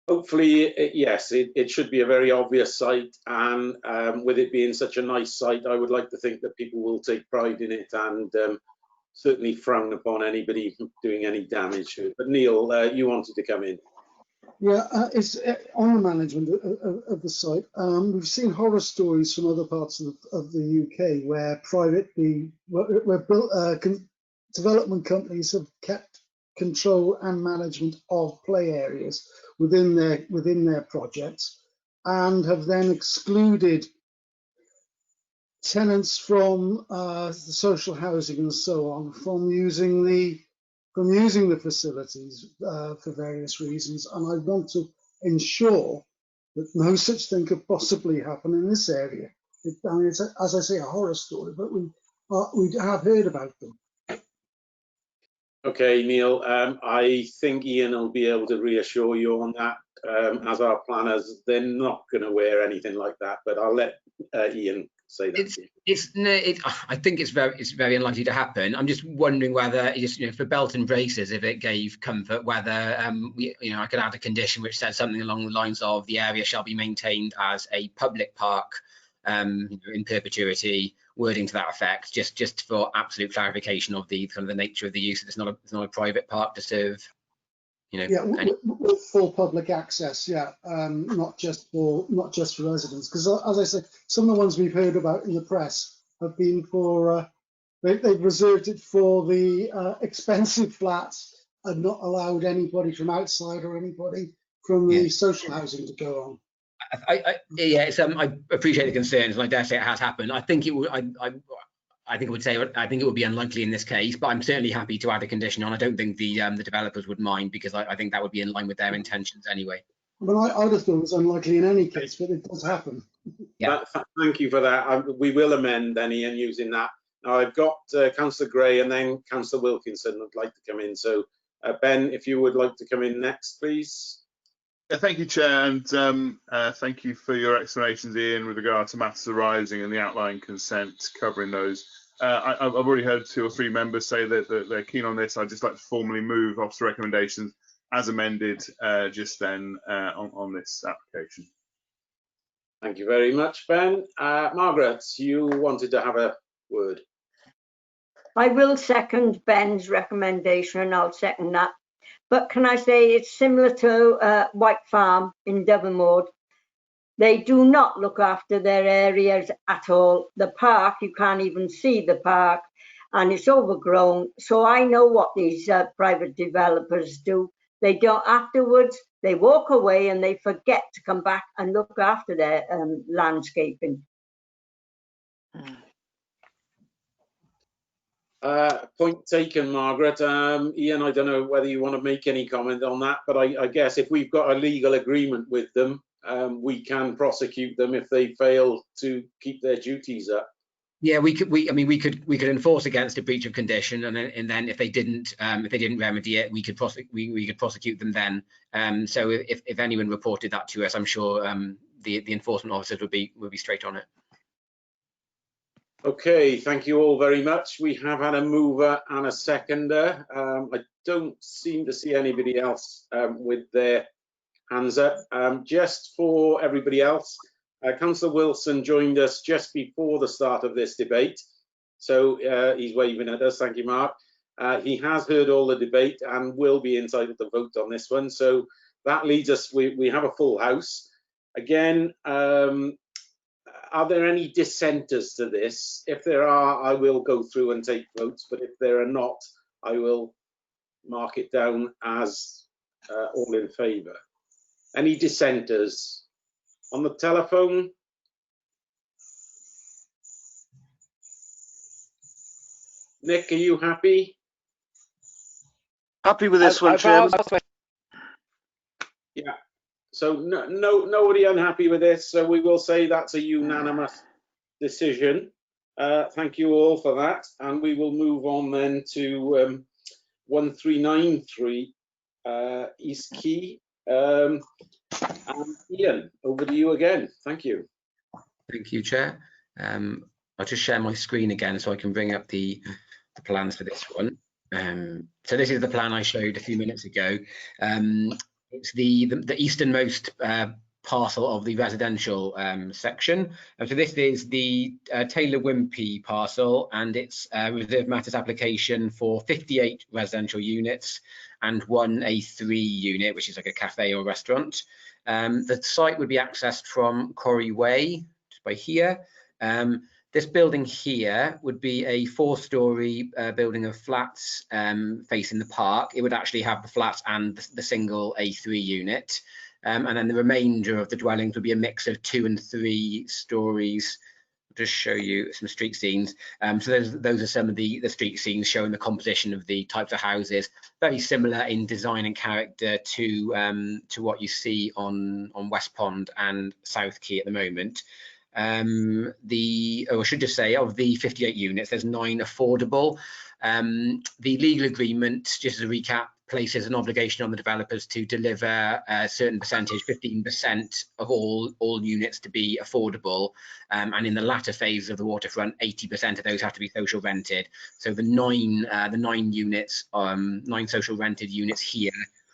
Hopefully, yes, it should be a very obvious site, and with it being such a nice site, I would like to think that people will take pride in it and certainly frown upon anybody doing any damage to it. But Neil, you wanted to come in. Yeah, it's on the management of the site. We've seen horror stories from other parts of the UK where development companies have kept control and management of play areas within their projects, and have then excluded tenants from the social housing and so on from using the facilities for various reasons. And I want to ensure that no such thing could possibly happen in this area. I mean, it's as I say, a horror story, but we have heard about them. Okay, Neil, I think Ian will be able to reassure you on that. As our planners, they're not going to wear anything like that, but I'll let Ian say that. I think it's very unlikely to happen. I'm just wondering whether, for belt and braces, if it gave comfort, whether I could add a condition which said something along the lines of the area shall be maintained as a public park in perpetuity, wording to that effect, just for absolute clarification of the kind of the nature of the use. It's not a private park to serve. With full public access, not just for residents, because as I say, some of the ones we've heard about in the press have been for they've reserved it for the expensive flats and not allowed anybody from outside or anybody from the social housing to go on. I appreciate the concerns, and I dare say it has happened. I think it would. I think it would be unlikely in this case, but I'm certainly happy to add a condition on. I don't think the developers would mind, because I think that would be in line with their intentions anyway. Well, I would have thought it was unlikely in any case, but it does happen. Yeah. Thank you for that. We will amend then, Ian, using that. Now I've got Councillor Gray and then Councillor Wilkinson would like to come in. So Ben, if you would like to come in next, please. Thank you, Chair, and thank you for your explanations, Ian, with regard to matters arising and the outline consent covering those. I've already heard 2 or 3 members say that they're keen on this. I'd just like to formally move officer recommendations as amended just then on this application. Thank you very much, Ben. Margaret, you wanted to have a word. I will second Ben's recommendation, and I'll second that. But can I say it's similar to White Farm in Devonmore. They do not look after their areas at all. The park, you can't even see the park, and it's overgrown. So I know what these private developers do. They don't, afterwards, they walk away and they forget to come back and look after their landscaping. Point taken, Margaret. Ian, I don't know whether you want to make any comment on that, but I guess if we've got a legal agreement with them, we can prosecute them if they fail to keep their duties up. Yeah, we could enforce against a breach of condition, and then if they didn't remedy it, we could prosecute them then. So if anyone reported that to us, I'm sure the enforcement officers would be straight on it. Okay, thank you all very much. We have had a mover and a seconder. I don't seem to see anybody else with their hands up. Just for everybody else, Councillor Wilson joined us just before the start of this debate. So he's waving at us. Thank you, Mark. He has heard all the debate and will be entitled to vote on this one. So that leads us, we have a full house. Again, are there any dissenters to this? If there are, I will go through and take votes, but if there are not, I will mark it down as all in favour. Any dissenters? On the telephone? Nick, are you happy? Happy with this one, Chairman. Yeah. So nobody unhappy with this. So we will say that's a unanimous decision. Thank you all for that. And we will move on then to 1393 East Quay. And Ian, over to you again. Thank you. Thank you, Chair. I'll just share my screen again so I can bring up the plans for this one. So this is the plan I showed a few minutes ago. It's the easternmost parcel of the residential section. So this is the Taylor Wimpey parcel, and it's a reserved matters application for 58 residential units and one A3 unit, which is like a cafe or restaurant. The site would be accessed from Quarry Way, just by here. This building here would be a 4-storey building of flats facing the park. It would actually have the flats and the single A3 unit. And then the remainder of the dwellings would be a mix of 2 and 3 stories. I'll just show you some street scenes. So those are some of the street scenes showing the composition of the types of houses. Very similar in design and character to what you see on West Pond and South Quay at the moment. I should just say, of the 58 units, there's 9 affordable. The legal agreement, just as a recap, places an obligation on the developers to deliver a certain percentage, 15% of all units to be affordable, and in the latter phase of the waterfront, 80% of those have to be social rented. So the 9 units, 9 social rented units here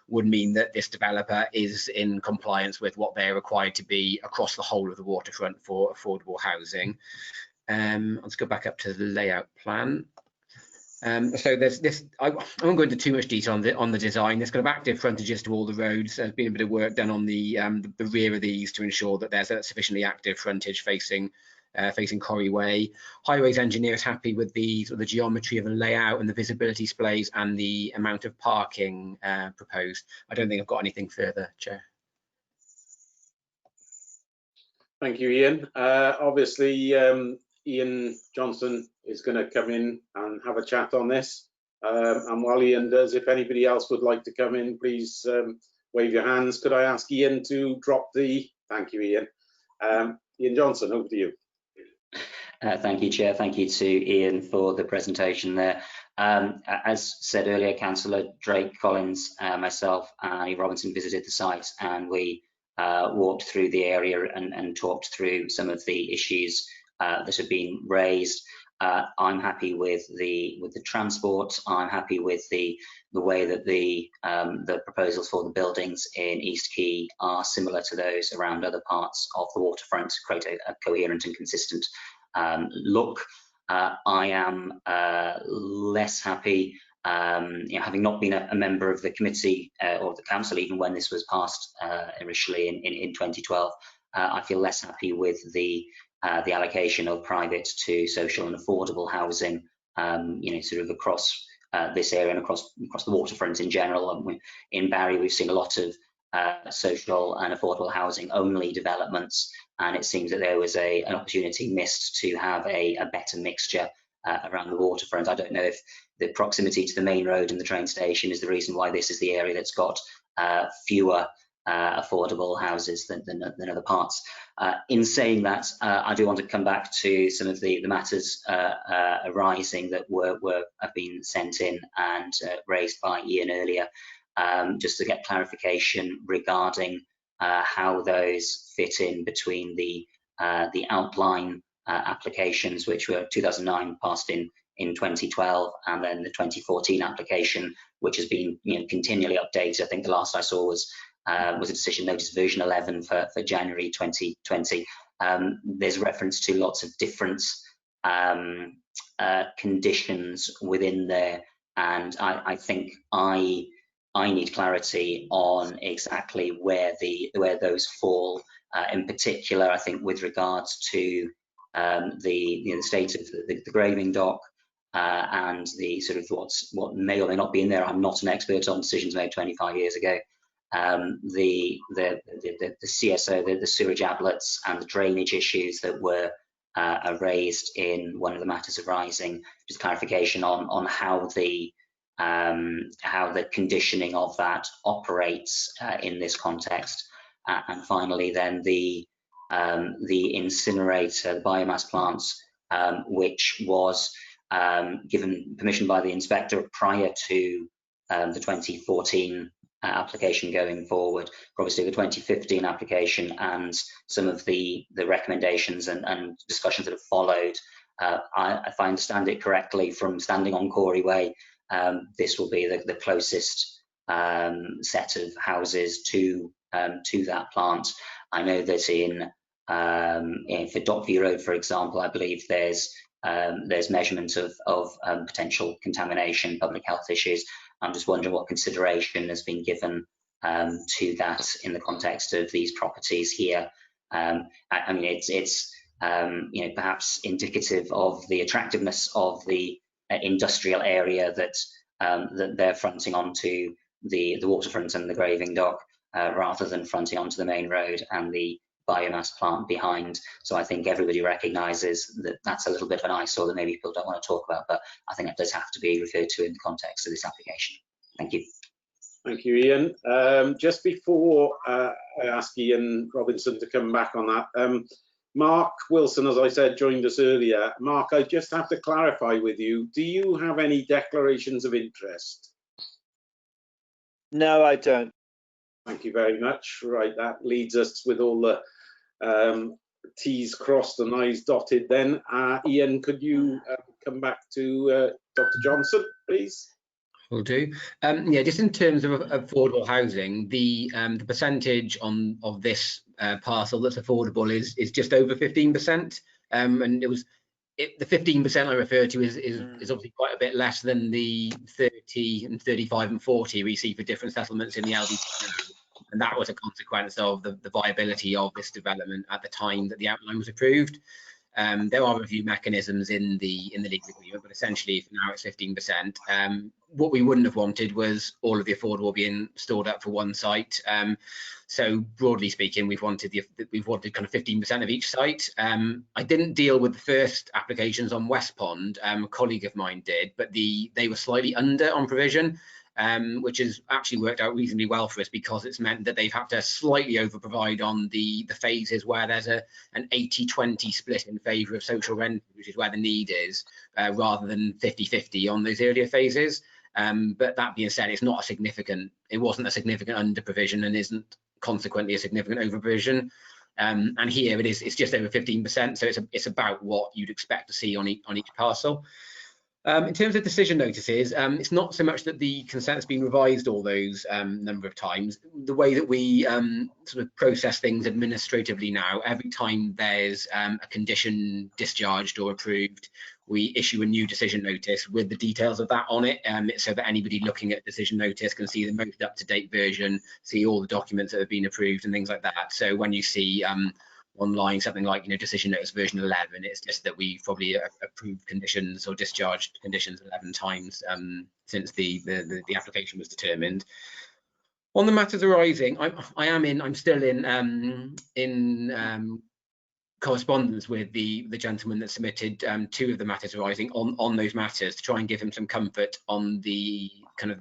would mean that this developer is in compliance with what they're required to be across the whole of the waterfront for affordable housing. Let's go back up to the layout plan. So there's this, I won't go into too much detail on the design. There's kind of active frontages to all the roads. There's been a bit of work done on the rear of these to ensure that there's a sufficiently active frontage facing Quarry Way. Highways engineer is happy with the geometry of the layout and the visibility displays and the amount of parking proposed. I don't think I've got anything further, Chair. Thank you, Ian. Obviously, Ian Johnson is going to come in and have a chat on this. And while Ian does, if anybody else would like to come in, please wave your hands. Could I ask Ian to drop the... Thank you, Ian. Ian Johnson, over to you. Thank you, Chair. Thank you to Ian for the presentation there. As said earlier, Councillor Drake Collins, myself, and Annie Robinson visited the site, and we walked through the area and talked through some of the issues that have been raised. I'm happy with the transport. I'm happy with the way that the proposals for the buildings in East Quay are similar to those around other parts of the waterfront, create a coherent and consistent look. I am less happy, having not been a member of the committee or the council even when this was passed initially in 2012. I feel less happy with the allocation of private to social and affordable housing, sort of across this area and across the waterfront in general. In Barry, we've seen a lot of social and affordable housing only developments, and it seems that there was an opportunity missed to have a better mixture around the waterfront. I don't know if the proximity to the main road and the train station is the reason why this is the area that's got fewer affordable houses than other parts. In saying that, I do want to come back to some of the matters arising that have been sent in and raised by Ian earlier, just to get clarification regarding how those fit in between the outline applications, which were 2009 passed in 2012, and then the 2014 application, which has been continually updated. I think the last I saw was a decision notice version 11 for January 2020. There's reference to lots of different conditions within there, and I think I need clarity on exactly where those fall. In particular, I think with regards to the state of the graving dock and the sort of what may or may not be in there. I'm not an expert on decisions made 25 years ago. The CSO, the sewage outlets, and the drainage issues that were raised in one of the matters arising. Just clarification on how the conditioning of that operates in this context. And finally, then the incinerator, the biomass plants, which was given permission by the inspector prior to the 2014 application going forward. Obviously, the 2015 application and some of the recommendations and discussions that have followed, if I understand it correctly from standing on Corey Way, this will be the closest set of houses to that plant. I know that for Dockview Road, for example, I believe there's measurement of potential contamination, public health issues. I'm just wondering what consideration has been given to that in the context of these properties here. I mean, it's perhaps indicative of the attractiveness of the industrial area that they're fronting onto the waterfront and the graving dock, rather than fronting onto the main road and the biomass plant behind. So I think everybody recognises that that's a little bit of an eyesore that maybe people don't want to talk about, but I think that does have to be referred to in the context of this application. Thank you. Thank you, Ian. Just before I ask Ian Robinson to come back on that, Mark Wilson, as I said, joined us earlier. Mark, I just have to clarify with you, do you have any declarations of interest? No, I don't. Thank you very much. Right, that leads us with all the T's crossed and I's dotted then. Ian, could you come back to Dr. Johnson, please? Will do. Yeah, just in terms of affordable housing, the percentage of this parcel that's affordable is just over 15%, and the 15% I refer to is obviously quite a bit less than the 30 and 35 and 40 we see for different settlements in the LDC. And that was a consequence of the viability of this development at the time that the outline was approved. There are review mechanisms in the legal agreement, but essentially for now it's 15%. What we wouldn't have wanted was all of the affordable being stored up for one site. So broadly speaking, we've wanted kind of 15% of each site. I didn't deal with the first applications on West Pond. A colleague of mine did, but they were slightly under on provision. Which has actually worked out reasonably well for us, because it's meant that they've had to slightly over provide on the phases where there's an 80-20 split in favour of social rent, which is where the need is, rather than 50-50 on those earlier phases. But that being said, it wasn't a significant under provision and isn't consequently a significant over provision. And here it's just over 15%, so it's about what you'd expect to see on each parcel. In terms of decision notices, it's not so much that the consent's been revised all those number of times. The way that we sort of process things administratively now, every time there's a condition discharged or approved, we issue a new decision notice with the details of that on it, so that anybody looking at decision notice can see the most up-to-date version, see all the documents that have been approved and things like that. So when you see online something like, you know, decision notice version 11, it's just that we probably approved conditions or discharged conditions 11 times since the application was determined. On the matters arising, I'm still in correspondence with the gentleman that submitted 2 of the matters arising on those matters, to try and give him some comfort on the kind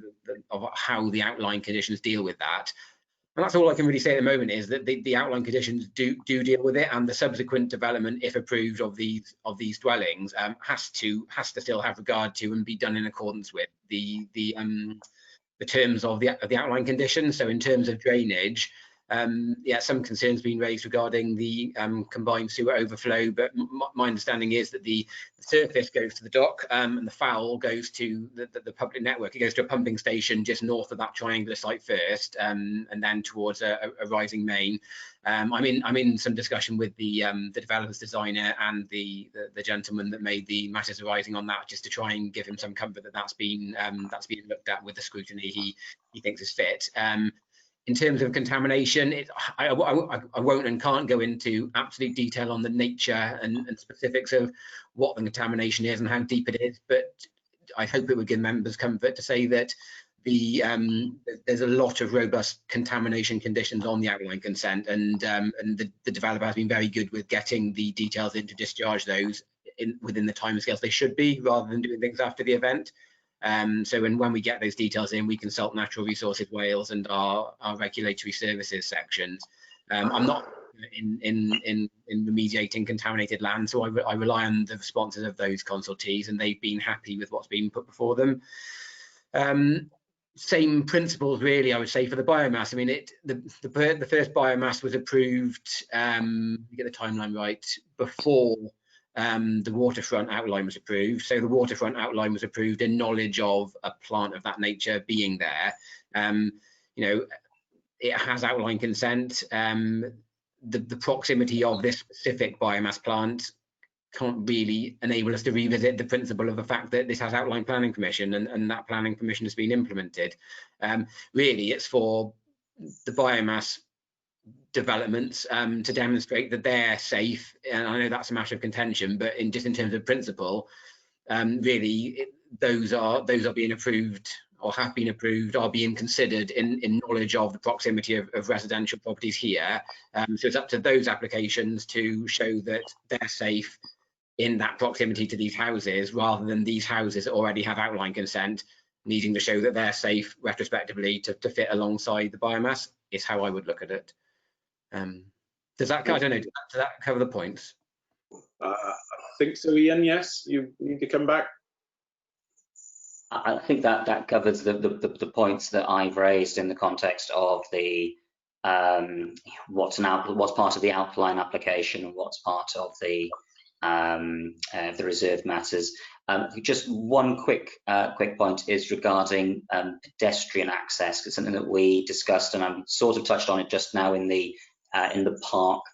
of how the outline conditions deal with that. And that's all I can really say at the moment, is that the outline conditions do deal with it, and the subsequent development, if approved, of these dwellings has to still have regard to and be done in accordance with the terms of the outline conditions. So in terms of drainage, yeah, some concerns being raised regarding the combined sewer overflow, but my understanding is that the surface goes to the dock and the foul goes to the public network. It goes to a pumping station just north of that triangular site first, and then towards a rising main. I'm in some discussion with the developer's designer and the gentleman that made the matters arising on that, just to try and give him some comfort that that's been looked at with the scrutiny he thinks is fit. In terms of contamination, I won't and can't go into absolute detail on the nature and specifics of what the contamination is and how deep it is, but I hope it would give members comfort to say that there's a lot of robust contamination conditions on the outline consent, and the developer has been very good with getting the details in to discharge those within the timescales they should be, rather than doing things after the event. So when we get those details in, we consult Natural Resources Wales and our regulatory services sections. I'm not in remediating contaminated land, so I rely on the responses of those consultees, and they've been happy with what's been put before them. Same principles really, I would say, for the biomass. I mean, the first biomass was approved, get the timeline right, before the waterfront outline was approved. So the waterfront outline was approved in knowledge of a plant of that nature being there. You know, it has outline consent. The proximity of this specific biomass plant can't really enable us to revisit the principle of the fact that this has outline planning permission, and that planning permission has been implemented. Really, it's for the biomass developments to demonstrate that they're safe, and I know that's a matter of contention, but in terms of principle, really those are being approved, or have been approved, are being considered in knowledge of the proximity of residential properties here. So it's up to those applications to show that they're safe in that proximity to these houses, rather than these houses that already have outline consent needing to show that they're safe retrospectively to fit alongside the biomass, is how I would look at it. Does that, I don't know, does that cover the points? I think so, Ian. Yes, you need to come back. I think that covers the points that I've raised in the context of the what's part of the outline application and what's part of the reserved matters. Just one quick point is regarding pedestrian access. It's something that we discussed, and I sort of touched on it just now in the park,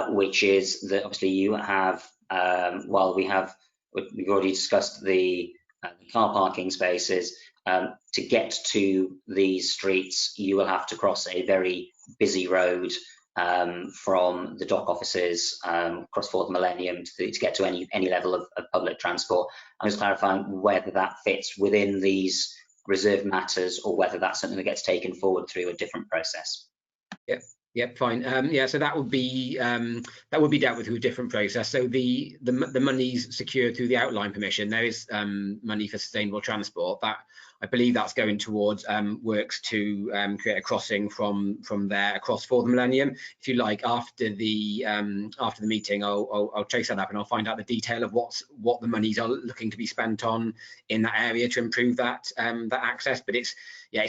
which is that obviously you have, while we've already discussed the car parking spaces, to get to these streets you will have to cross a very busy road from the dock offices across Fourth Millennium to get to any level of public transport. I'm just clarifying whether that fits within these reserved matters, or whether that's something that gets taken forward through a different process. Yep, fine. Yeah, so that would be dealt with through a different process. So the money's secured through the outline permission. There is money for sustainable transport. That I believe that's going towards works to create a crossing from there across for the Millennium. If you like, after the meeting, I'll chase that up and I'll find out the detail of what the monies are looking to be spent on in that area to improve that that access. But it's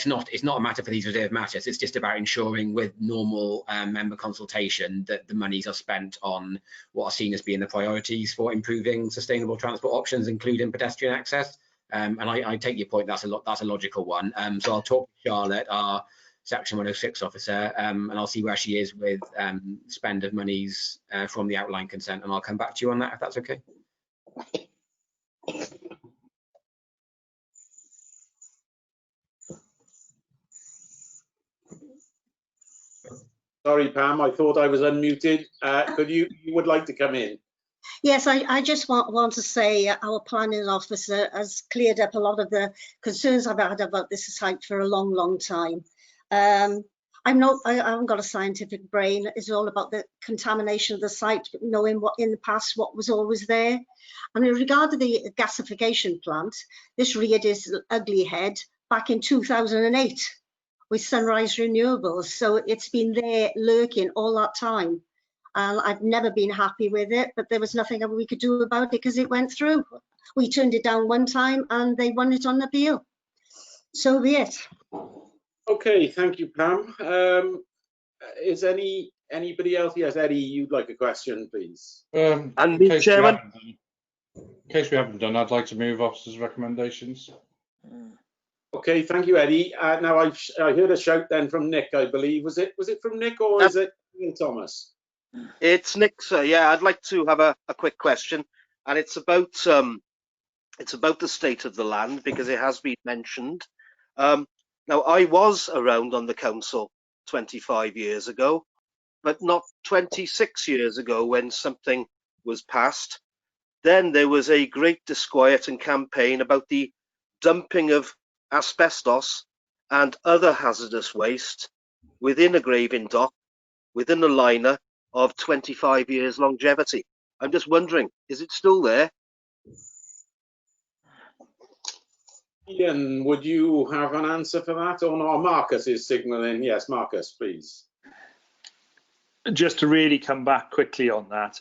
not a matter for these reserved matters. It's just about ensuring with normal member consultation that the monies are spent on what are seen as being the priorities for improving sustainable transport options, including pedestrian access. And I take your point. That's a logical one. So I'll talk to Charlotte, our Section 106 officer, and I'll see where she is with spend of monies from the outline consent, and I'll come back to you on that if that's okay. Sorry, Pam, I thought I was unmuted. Could you would like to come in? Yes, I just want to say our planning officer has cleared up a lot of the concerns I've had about this site for a long time. I haven't got a scientific brain. It's all about the contamination of the site, but knowing what in the past what was always there. And in regard to the gasification plant, this reared its ugly head back in 2008 with Sunrise Renewables. So it's been there lurking all that time. I've never been happy with it, but there was nothing we could do about it because it went through. We turned it down one time and they won it on appeal. So be it. Okay, thank you, Pam. Is anybody else? Yes, Eddie, you'd like a question, please. In case we haven't done, I'd like to move officers' recommendations. Okay, thank you, Eddie. Now I heard a shout then from Nick, I believe. Was it from Nick or is it Thomas? It's Nick, sir. Yeah, I'd like to have a quick question, and it's about the state of the land because it has been mentioned. Now, I was around on the council 25 years ago, but not 26 years ago when something was passed. Then there was a great disquiet and campaign about the dumping of asbestos and other hazardous waste within a graving dock, within a liner of 25 years longevity. I'm just wondering, is it still there? Ian, would you have an answer for that? Or no? Marcus is signalling. Yes, Marcus, please. Just to really come back quickly on that,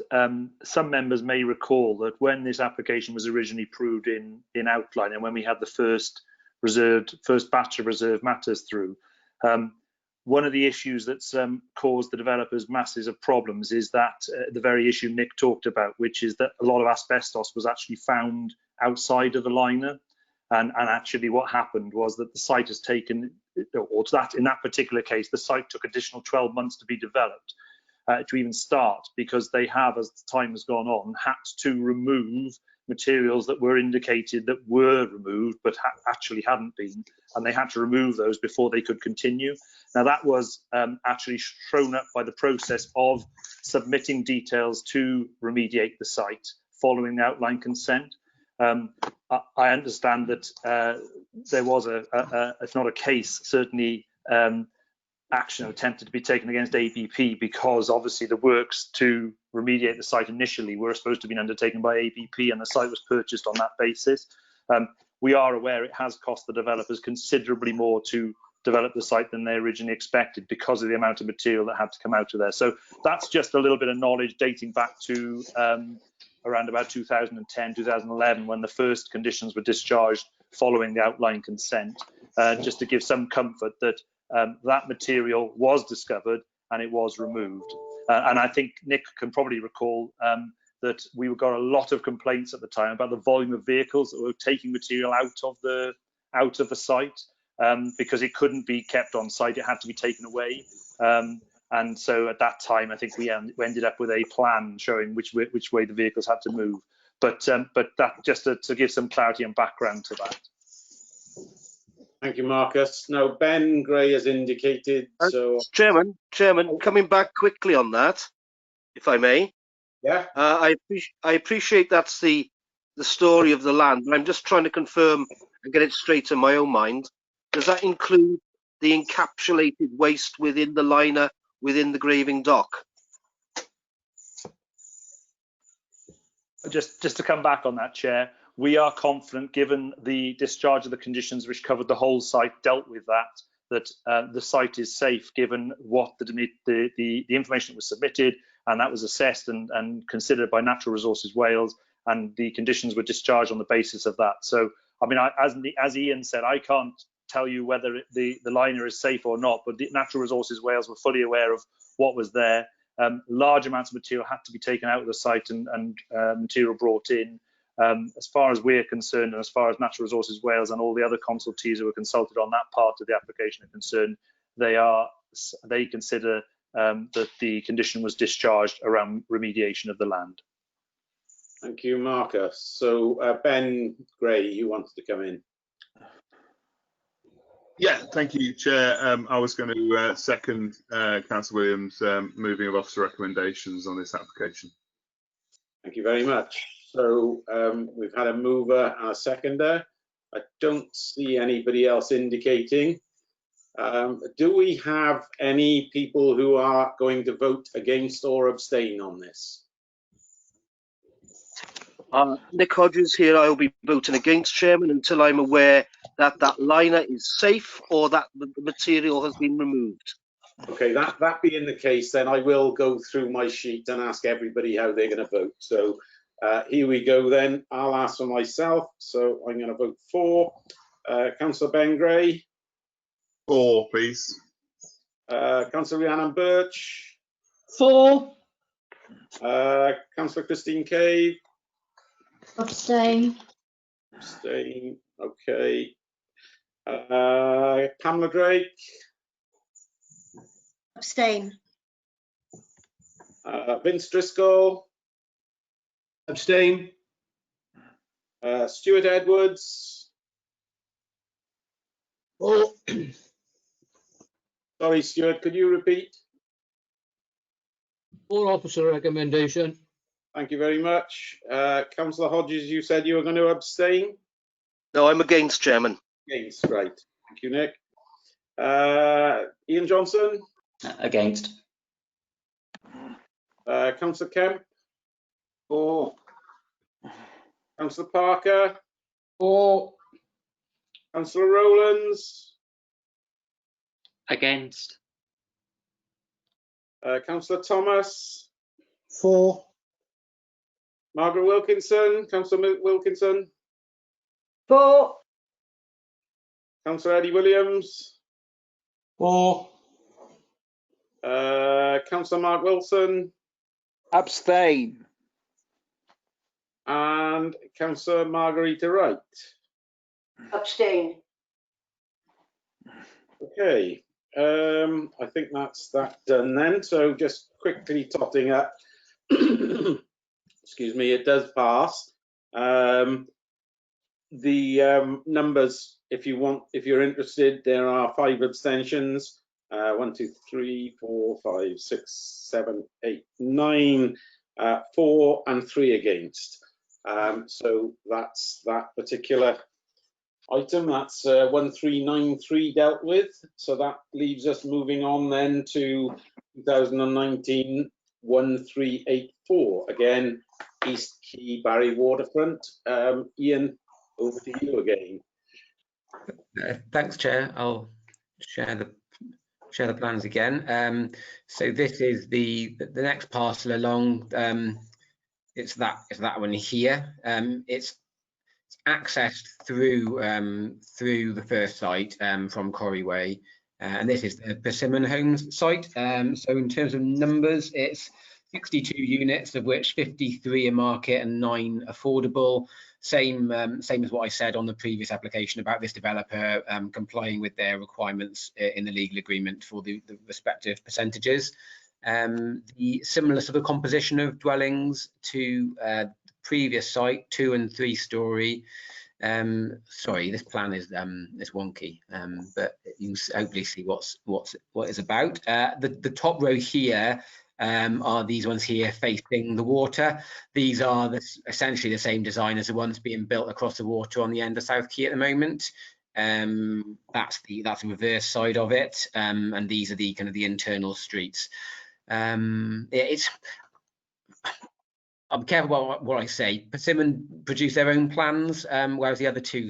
some members may recall that when this application was originally approved in outline and when we had the first batch of reserved matters through, one of the issues that's caused the developers masses of problems is that the very issue Nick talked about, which is that a lot of asbestos was actually found outside of the liner. And actually what happened was that the site has taken, or in that particular case, the site took additional 12 months to be developed, to even start, because they have, as time has gone on, had to remove materials that were indicated that were removed but actually hadn't been, and they had to remove those before they could continue. Now that was actually thrown up by the process of submitting details to remediate the site following the outline consent. I understand that there was if not a case, certainly action attempted to be taken against ABP because obviously the works to remediate the site initially were supposed to have been undertaken by ABP and the site was purchased on that basis. We are aware it has cost the developers considerably more to develop the site than they originally expected because of the amount of material that had to come out of there. So that's just a little bit of knowledge dating back to around about 2010, 2011, when the first conditions were discharged following the outline consent, just to give some comfort that that material was discovered and it was removed. And I think Nick can probably recall that we got a lot of complaints at the time about the volume of vehicles that were taking material out of the site because it couldn't be kept on site, it had to be taken away. And so at that time, I think we ended up with a plan showing which way the vehicles had to move. But that just to give some clarity and background to that. Thank you, Marcus. Now, Ben Gray has indicated. So, Chairman, coming back quickly on that, if I may. Yeah. I appreciate that's the story of the land, but I'm just trying to confirm and get it straight in my own mind. Does that include the encapsulated waste within the liner, within the graving dock? Just to come back on that, Chair, we are confident, given the discharge of the conditions which covered the whole site, dealt with that the site is safe given what the information that was submitted, and that was assessed and considered by Natural Resources Wales, and the conditions were discharged on the basis of that. So, I mean, as Ian said, I can't tell you whether the liner is safe or not, but the Natural Resources Wales were fully aware of what was there. Large amounts of material had to be taken out of the site and material brought in. As far as we're concerned, and as far as Natural Resources Wales and all the other consultees who were consulted on that part of the application are concerned, they consider that the condition was discharged around remediation of the land. Thank you, Marcus. So Ben Gray, you wanted to come in. Yeah, thank you, Chair. I was going to second Councillor Williams' moving of officer recommendations on this application. Thank you very much. So we've had a mover and a seconder. I don't see anybody else indicating. Do we have any people who are going to vote against or abstain on this? Nick Hodges here. I'll be voting against, Chairman, until I'm aware that that liner is safe or that the material has been removed. Okay, that being the case, then I will go through my sheet and ask everybody how they're going to vote. So here we go then. I'll ask for myself. So I'm going to vote for. Councillor Ben Gray. For, please. Councillor Rhiannon Birch. For. Councillor Christine Cave. Abstain. Abstain. Okay. Pamela Drake. Abstain. Vince Driscoll. Abstain. Stuart Edwards. Oh. Sorry, Stuart, could you repeat? For officer recommendation. Thank you very much. Councillor Hodges, you said you were going to abstain? No, I'm against, Chairman. Against, right. Thank you, Nick. Ian Johnson? Against. Councillor Kemp? For. Councillor Parker? For. Councillor Rowlands? Against. Councillor Thomas? For. Margaret Wilkinson? Councillor Wilkinson? For. Councillor Eddie Williams? For. Councillor Mark Wilson? Abstain. And Councillor Margarita Wright? Abstain. Okay, I think that's that done then. So just quickly totting up, excuse me, it does pass. The numbers, if you're interested, there are 5 abstentions. 1, 2, 3, 4, 5, 6, 7, 8, 9, 4 and 3 against. So that's that particular item. That's 1393 dealt with. So that leaves us moving on then to 2019 1384. Again, East Quay Barry Waterfront. Ian, over to you again. Thanks, Chair. I'll share the plans again. So this is the next parcel along. It's that one here. It's accessed through the first site from Corrie Way, and this is the Persimmon Homes site. So in terms of numbers, it's 62 units, of which 53 are market and 9 affordable. Same as what I said on the previous application about this developer complying with their requirements in the legal agreement for the respective percentages. The similar sort of composition of dwellings to previous site, 2 and 3 story. Sorry, this plan is wonky, but you can hopefully see what is about. The top row here are these ones here facing the water. These are essentially the same design as the ones being built across the water on the end of South Quay at the moment. That's the reverse side of it, and these are the kind of the internal streets. I'm careful about what I say. Persimmon produced their own plans, whereas the other two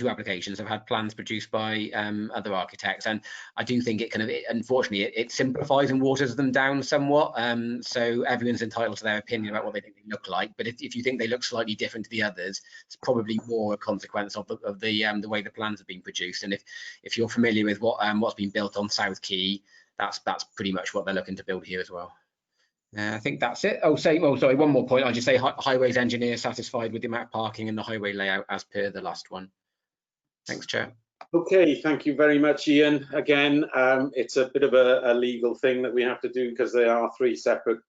applications have had plans produced by other architects, and I do think it unfortunately it simplifies and waters them down somewhat. So everyone's entitled to their opinion about what they think they look like, but if you think they look slightly different to the others, it's probably more a consequence of the way the plans have been produced. And if you're familiar with what's been built on South Quay, that's pretty much what they're looking to build here as well. I think that's it. Sorry, one more point. I'll just say highways engineer satisfied with the amount of parking and the highway layout as per the last one. Thanks, Chair. Okay, thank you very much, Ian. Again, it's a bit of a legal thing that we have to do because they are three separate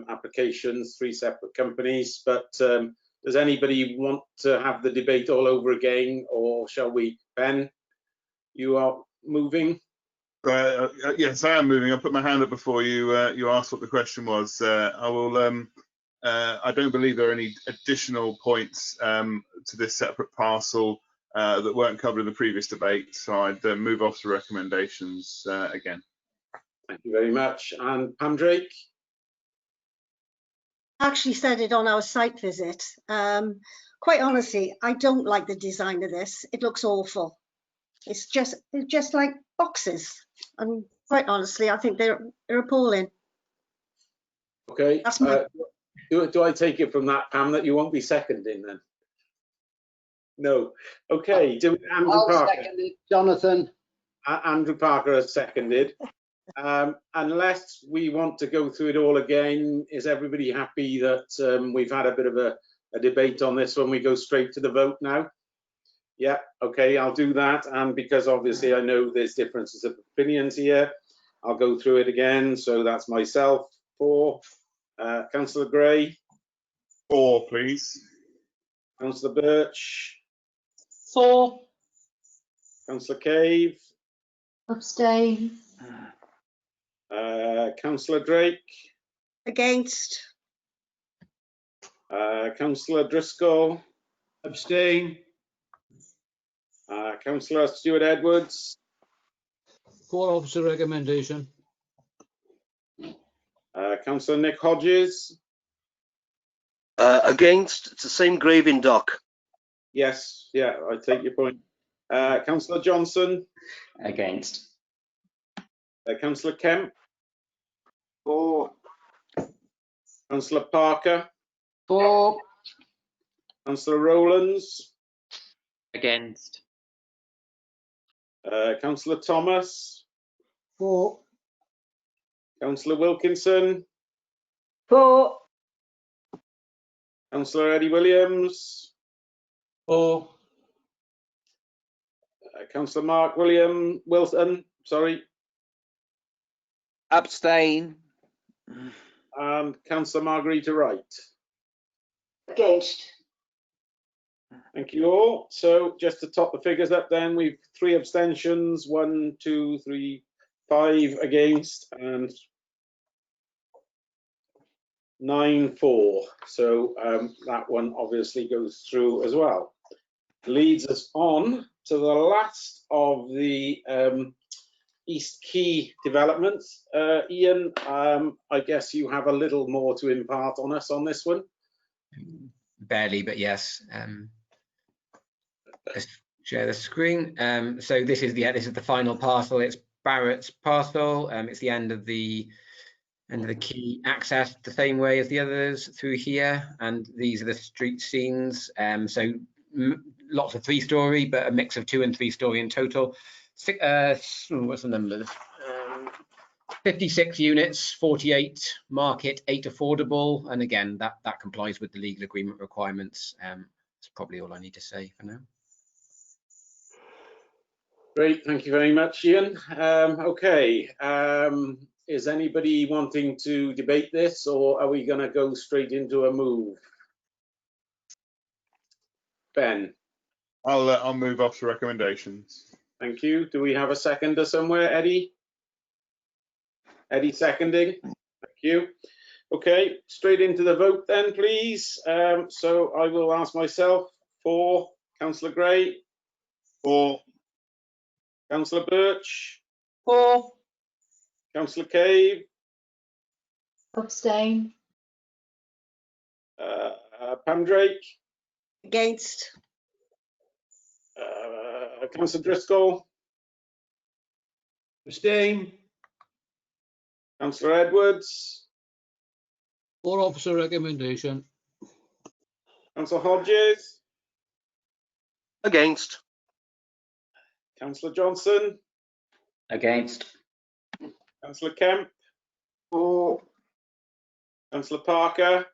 applications, three separate companies. But does anybody want to have the debate all over again, or shall we? Ben, you are moving. Yes, I am moving. I put my hand up before you asked what the question was. I will. I don't believe there are any additional points to this separate parcel that weren't covered in the previous debate, so I'd move off to recommendations again. Thank you very much. And Pam Drake? I actually said it on our site visit. Quite honestly, I don't like the design of this. It looks awful. It's just like boxes. And quite honestly, I think they're appalling. Okay. That's my... do I take it from that, Pam, that you won't be seconding then? No. Okay. Andrew Parker. Second it, Jonathan. Andrew Parker has seconded. Unless we want to go through it all again, is everybody happy that we've had a bit of a debate on this when we go straight to the vote now? Yeah, okay, I'll do that. And because obviously I know there's differences of opinions here, I'll go through it again. So that's myself, 4. Councillor Gray? 4, please. Councillor Birch? 4. Councillor Cave? Abstain. Councillor Drake? Against. Councillor Driscoll? Abstain. Councillor Stewart Edwards? For officer recommendation. Councillor Nick Hodges? Against. It's the same graving dock. Yes, yeah, I take your point. Councillor Johnson? Against. Councillor Kemp? 4. Councillor Parker? 4. Councillor Rowlands? Against. Councillor Thomas? 4. Councillor Wilkinson? 4. Councillor Eddie Williams? 4. Councillor Mark Wilson, sorry. Abstain. And Councillor Margarita Wright. Against. Thank you all. So just to top the figures up then, we've 3 abstentions, 1, 2, 3, 5 against, and 9 for. So that one obviously goes through as well. Leads us on to the last of the East Quay developments. Ian, I guess you have a little more to impart on us on this one. Barely, but yes. Let's share the screen. So this is the final parcel. It's Barrett's parcel. It's the end of the quay access the same way as the others through here, and these are the street scenes. So lots of 3-storey, but a mix of 2- and 3-storey in total. What's the number? 56 units, 48 market, 8 affordable, and again that complies with the legal agreement requirements. That's probably all I need to say for now. Great, thank you very much, Ian. Okay, is anybody wanting to debate this, or are we going to go straight into a move? Ben? I'll move off to recommendations. Thank you. Do we have a seconder somewhere, Eddie? Eddie seconding. Thank you. Okay, straight into the vote then, please. So I will ask myself. 4. Councillor Gray? 4. Councillor Birch? 4. Councillor Cave? Abstain. Pam Drake, Against. Councillor Driscoll, Abstain. Councillor Edwards, For officer recommendation. Councillor Hodges, Against. Councillor Johnson, Against. Councillor Kemp, For. Councillor Parker,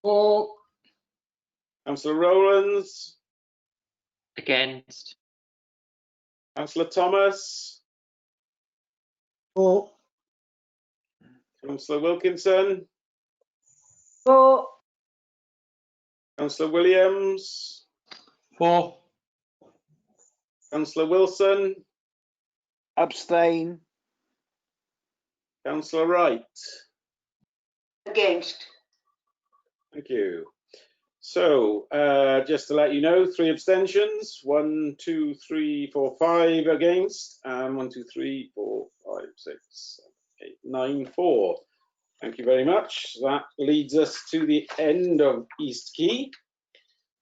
For. Councillor Rowlands, Against. Councillor Thomas, For. Councillor Wilkinson, For. Councillor Williams, For. Councillor Wilson, Abstain. Councillor Wright. Against. Thank you. So just to let you know, 3 abstentions, 1, 2, 3, 4, 5 against, and 1, 2, 3, 4, 5, 6, 7, 8, 9, 4. Thank you very much. That leads us to the end of East Quay.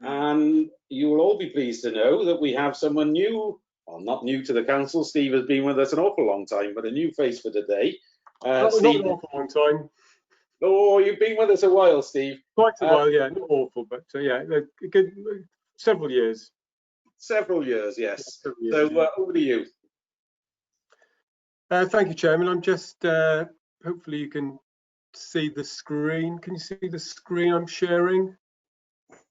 And you will all be pleased to know that we have someone new, well, not new to the council. Steve has been with us an awful long time, but a new face for today. Not Steve, an awful long time. oh, you've been with us a while, Steve. Quite a while, yeah. Not awful, but yeah, a good several years. Several years, yes. Several years, So over to you. Thank you, Chairman. I'm just, hopefully you can see the screen. Can you see the screen I'm sharing?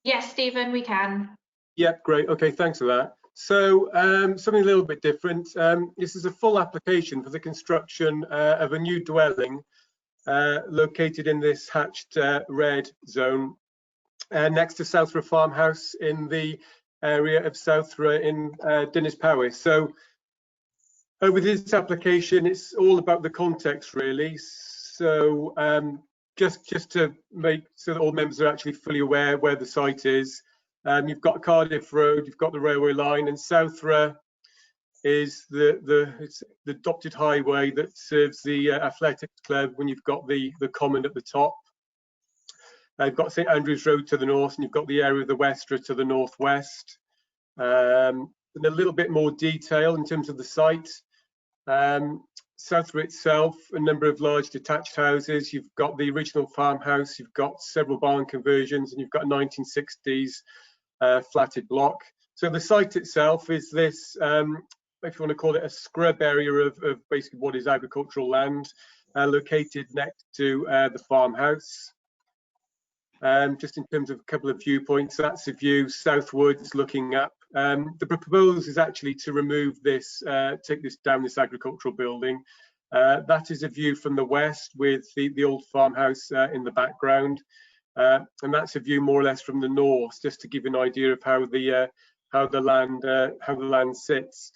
Yes, Stephen, we can. Yep, great. Okay, thanks for that. So something a little bit different. This is a full application for the construction of a new dwelling located in this hatched red zone next to Southra Farmhouse in the area of Southra in Dinas Powys. So with this application, it's all about the context, really. So just to make so that all members are actually fully aware where the site is. You've got Cardiff Road, you've got the railway line, and Southra is it's the adopted highway that serves the athletics club when you've got the common at the top. You've got St Andrews Road to the north, and you've got the area of the Westra to the northwest. And a little bit more detail in terms of the site. Southra itself, a number of large detached houses. You've got the original farmhouse, you've got several barn conversions, and you've got a 1960s flatted block. So the site itself is this, if you want to call it a scrub area of basically what is agricultural land, located next to the farmhouse. Just in terms of a couple of viewpoints, that's a view southwards looking up. The proposal is actually to remove this, take this down, this agricultural building. That is a view from the west with the old farmhouse in the background. And that's a view more or less from the north, just to give an idea of how the land sits.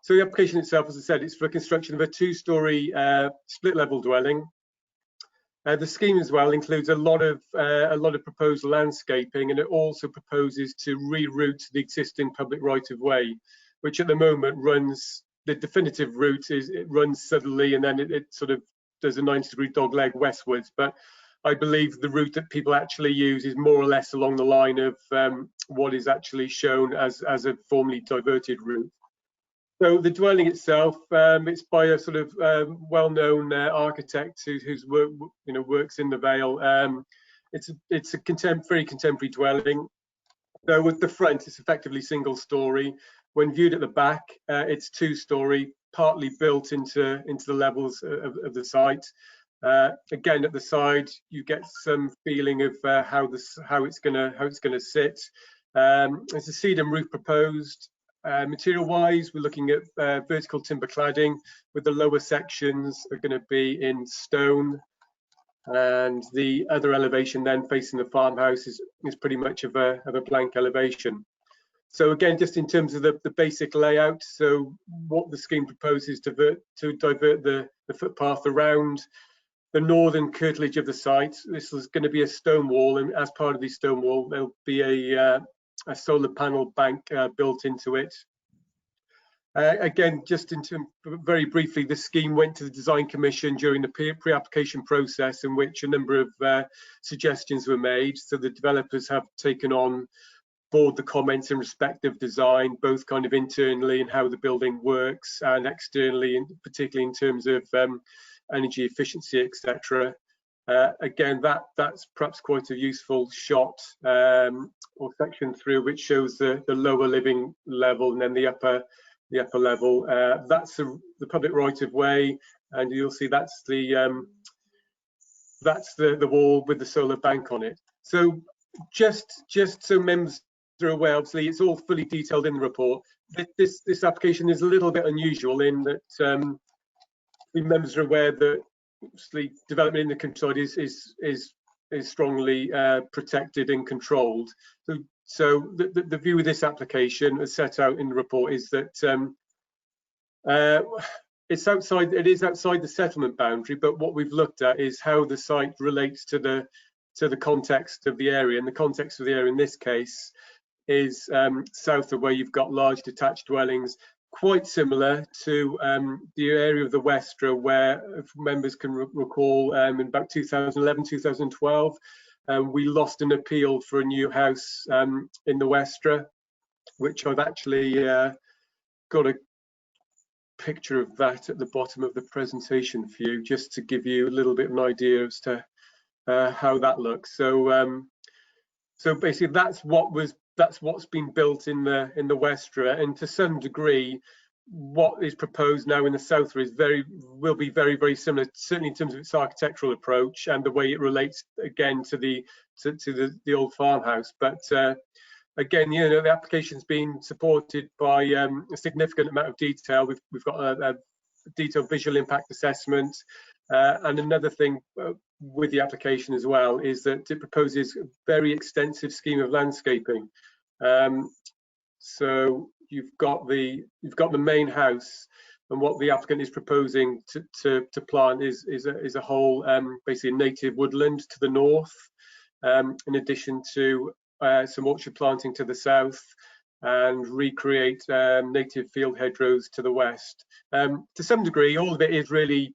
So the application itself, as I said, it's for construction of a 2-storey split level dwelling. The scheme as well includes a lot of proposed landscaping, and it also proposes to reroute the existing public right of way, which at the moment runs, the definitive route is it runs southerly and then it sort of does a 90-degree dog leg westwards. But I believe the route that people actually use is more or less along the line of what is actually shown as a formerly diverted route. So the dwelling itself, it's by a sort of well-known architect whose work, works in the Vale. It's a very contemporary dwelling. So with the front, it's effectively single-storey. When viewed at the back, it's 2-storey, partly built into the levels of the site. Again, at the side, you get some feeling of how it's gonna sit. There's a cedar roof proposed. Material-wise, we're looking at vertical timber cladding, with the lower sections are going to be in stone, and the other elevation then facing the farmhouse is pretty much of a blank elevation. So again, just in terms of the basic layout, so what the scheme proposes to divert the footpath around the northern curtilage of the site. This is going to be a stone wall, and as part of the stone wall, there'll be a solar panel bank built into it. Again, just very briefly, the scheme went to the Design Commission during the pre-application process, in which a number of suggestions were made. So the developers have taken on board the comments in respect of design, both kind of internally and how the building works, and externally, and particularly in terms of energy efficiency, etc. Again, that's perhaps quite a useful shot or section through, which shows the lower living level and then the upper level. That's the public right of way, and you'll see that's the wall with the solar bank on it. So just so members are aware, obviously it's all fully detailed in the report. This application is a little bit unusual in that the members are aware that obviously development in the countryside is strongly protected and controlled. So the view of this application, as set out in the report, is that it is outside the settlement boundary, but what we've looked at is how the site relates to the context of the area. And the context of the area in this case is south of where you've got large detached dwellings, quite similar to the area of the Westra, where, if members can recall, in about 2011, 2012, we lost an appeal for a new house in the Westra, which I've actually got a picture of that at the bottom of the presentation for you, just to give you a little bit of an idea as to how that looks. So basically that's what's been built in the Westra, and to some degree what is proposed now in the South will be very, very similar, certainly in terms of its architectural approach and the way it relates again to the old farmhouse. But again, you know, the application's been supported by a significant amount of detail. We've got a detailed visual impact assessment, and another thing with the application as well is that it proposes a very extensive scheme of landscaping. So you've got the main house, and what the applicant is proposing to plant is a whole basically a native woodland to the north, in addition to some orchard planting to the south, and recreate native field hedgerows to the west. To some degree, all of it is really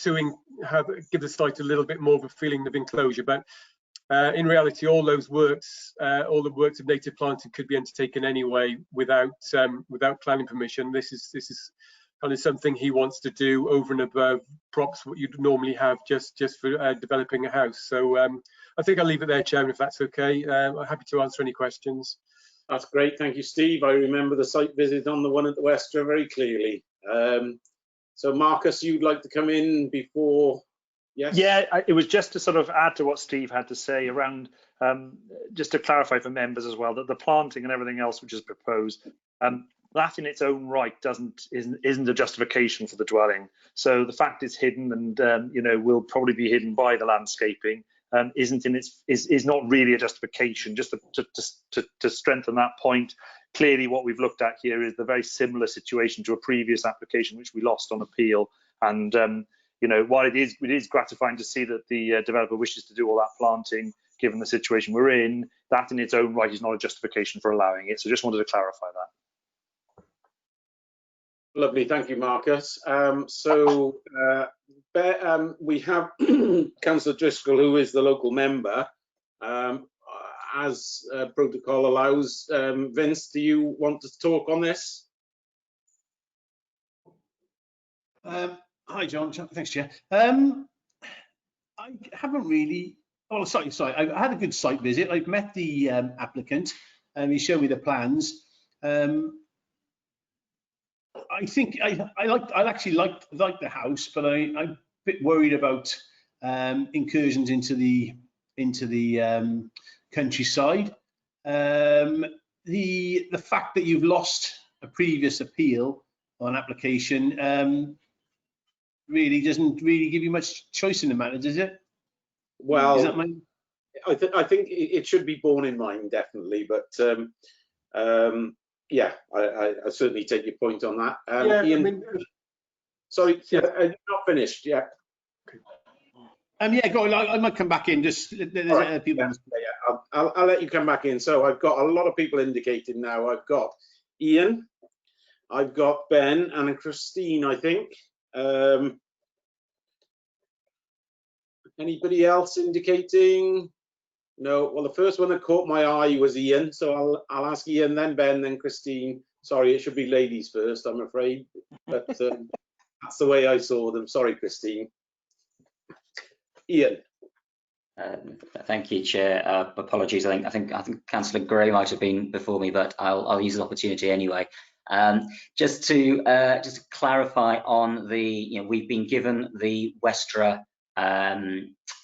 to give the site a little bit more of a feeling of enclosure, but in reality, all the works of native planting could be undertaken anyway without planning permission. This is kind of something he wants to do over and above perhaps what you'd normally have just for developing a house. So I think I'll leave it there, Chairman, if that's okay. I'm happy to answer any questions. That's great, thank you, Steve. I remember the site visit on the one at the Westra very clearly. So Marcus, you'd like to come in before? Yes. Yeah, it was just to sort of add to what Steve had to say around, just to clarify for members as well, that the planting and everything else which is proposed, that in its own right isn't a justification for the dwelling. So the fact it's hidden and you know, will probably be hidden by the landscaping, is not really a justification. Just to strengthen that point, clearly what we've looked at here is the very similar situation to a previous application which we lost on appeal, and you know, while it is gratifying to see that the developer wishes to do all that planting, given the situation we're in, that in its own right is not a justification for allowing it. So just wanted to clarify that. Lovely, thank you, Marcus. We have Councillor Driscoll, who is the local member. As protocol allows, Vince, do you want to talk on this? Hi, John. Thanks, Chair. I haven't really. Oh, sorry. I had a good site visit. I've met the applicant, and he showed me the plans. I think I actually like the house, but I'm a bit worried about incursions into the countryside. The fact that you've lost a previous appeal on application really doesn't really give you much choice in the matter, does it? Well, is that my... I think it should be borne in mind, definitely, but yeah, I certainly take your point on that. Yeah, Ian, sorry, yeah, not finished yet. Yeah, go on. I might come back in. Just right. People. Yeah, I'll let you come back in. So I've got a lot of people indicated now. I've got Ian, I've got Ben and Christine, I think. Anybody else indicating? No. Well, the first one that caught my eye was Ian, so I'll ask Ian, then Ben, then Christine. Sorry, it should be ladies first, I'm afraid, but that's the way I saw them. Sorry, Christine. Ian. Thank you, Chair. Apologies. I think Councillor Gray might have been before me, but I'll use the opportunity anyway. Just to clarify on the, we've been given the Westra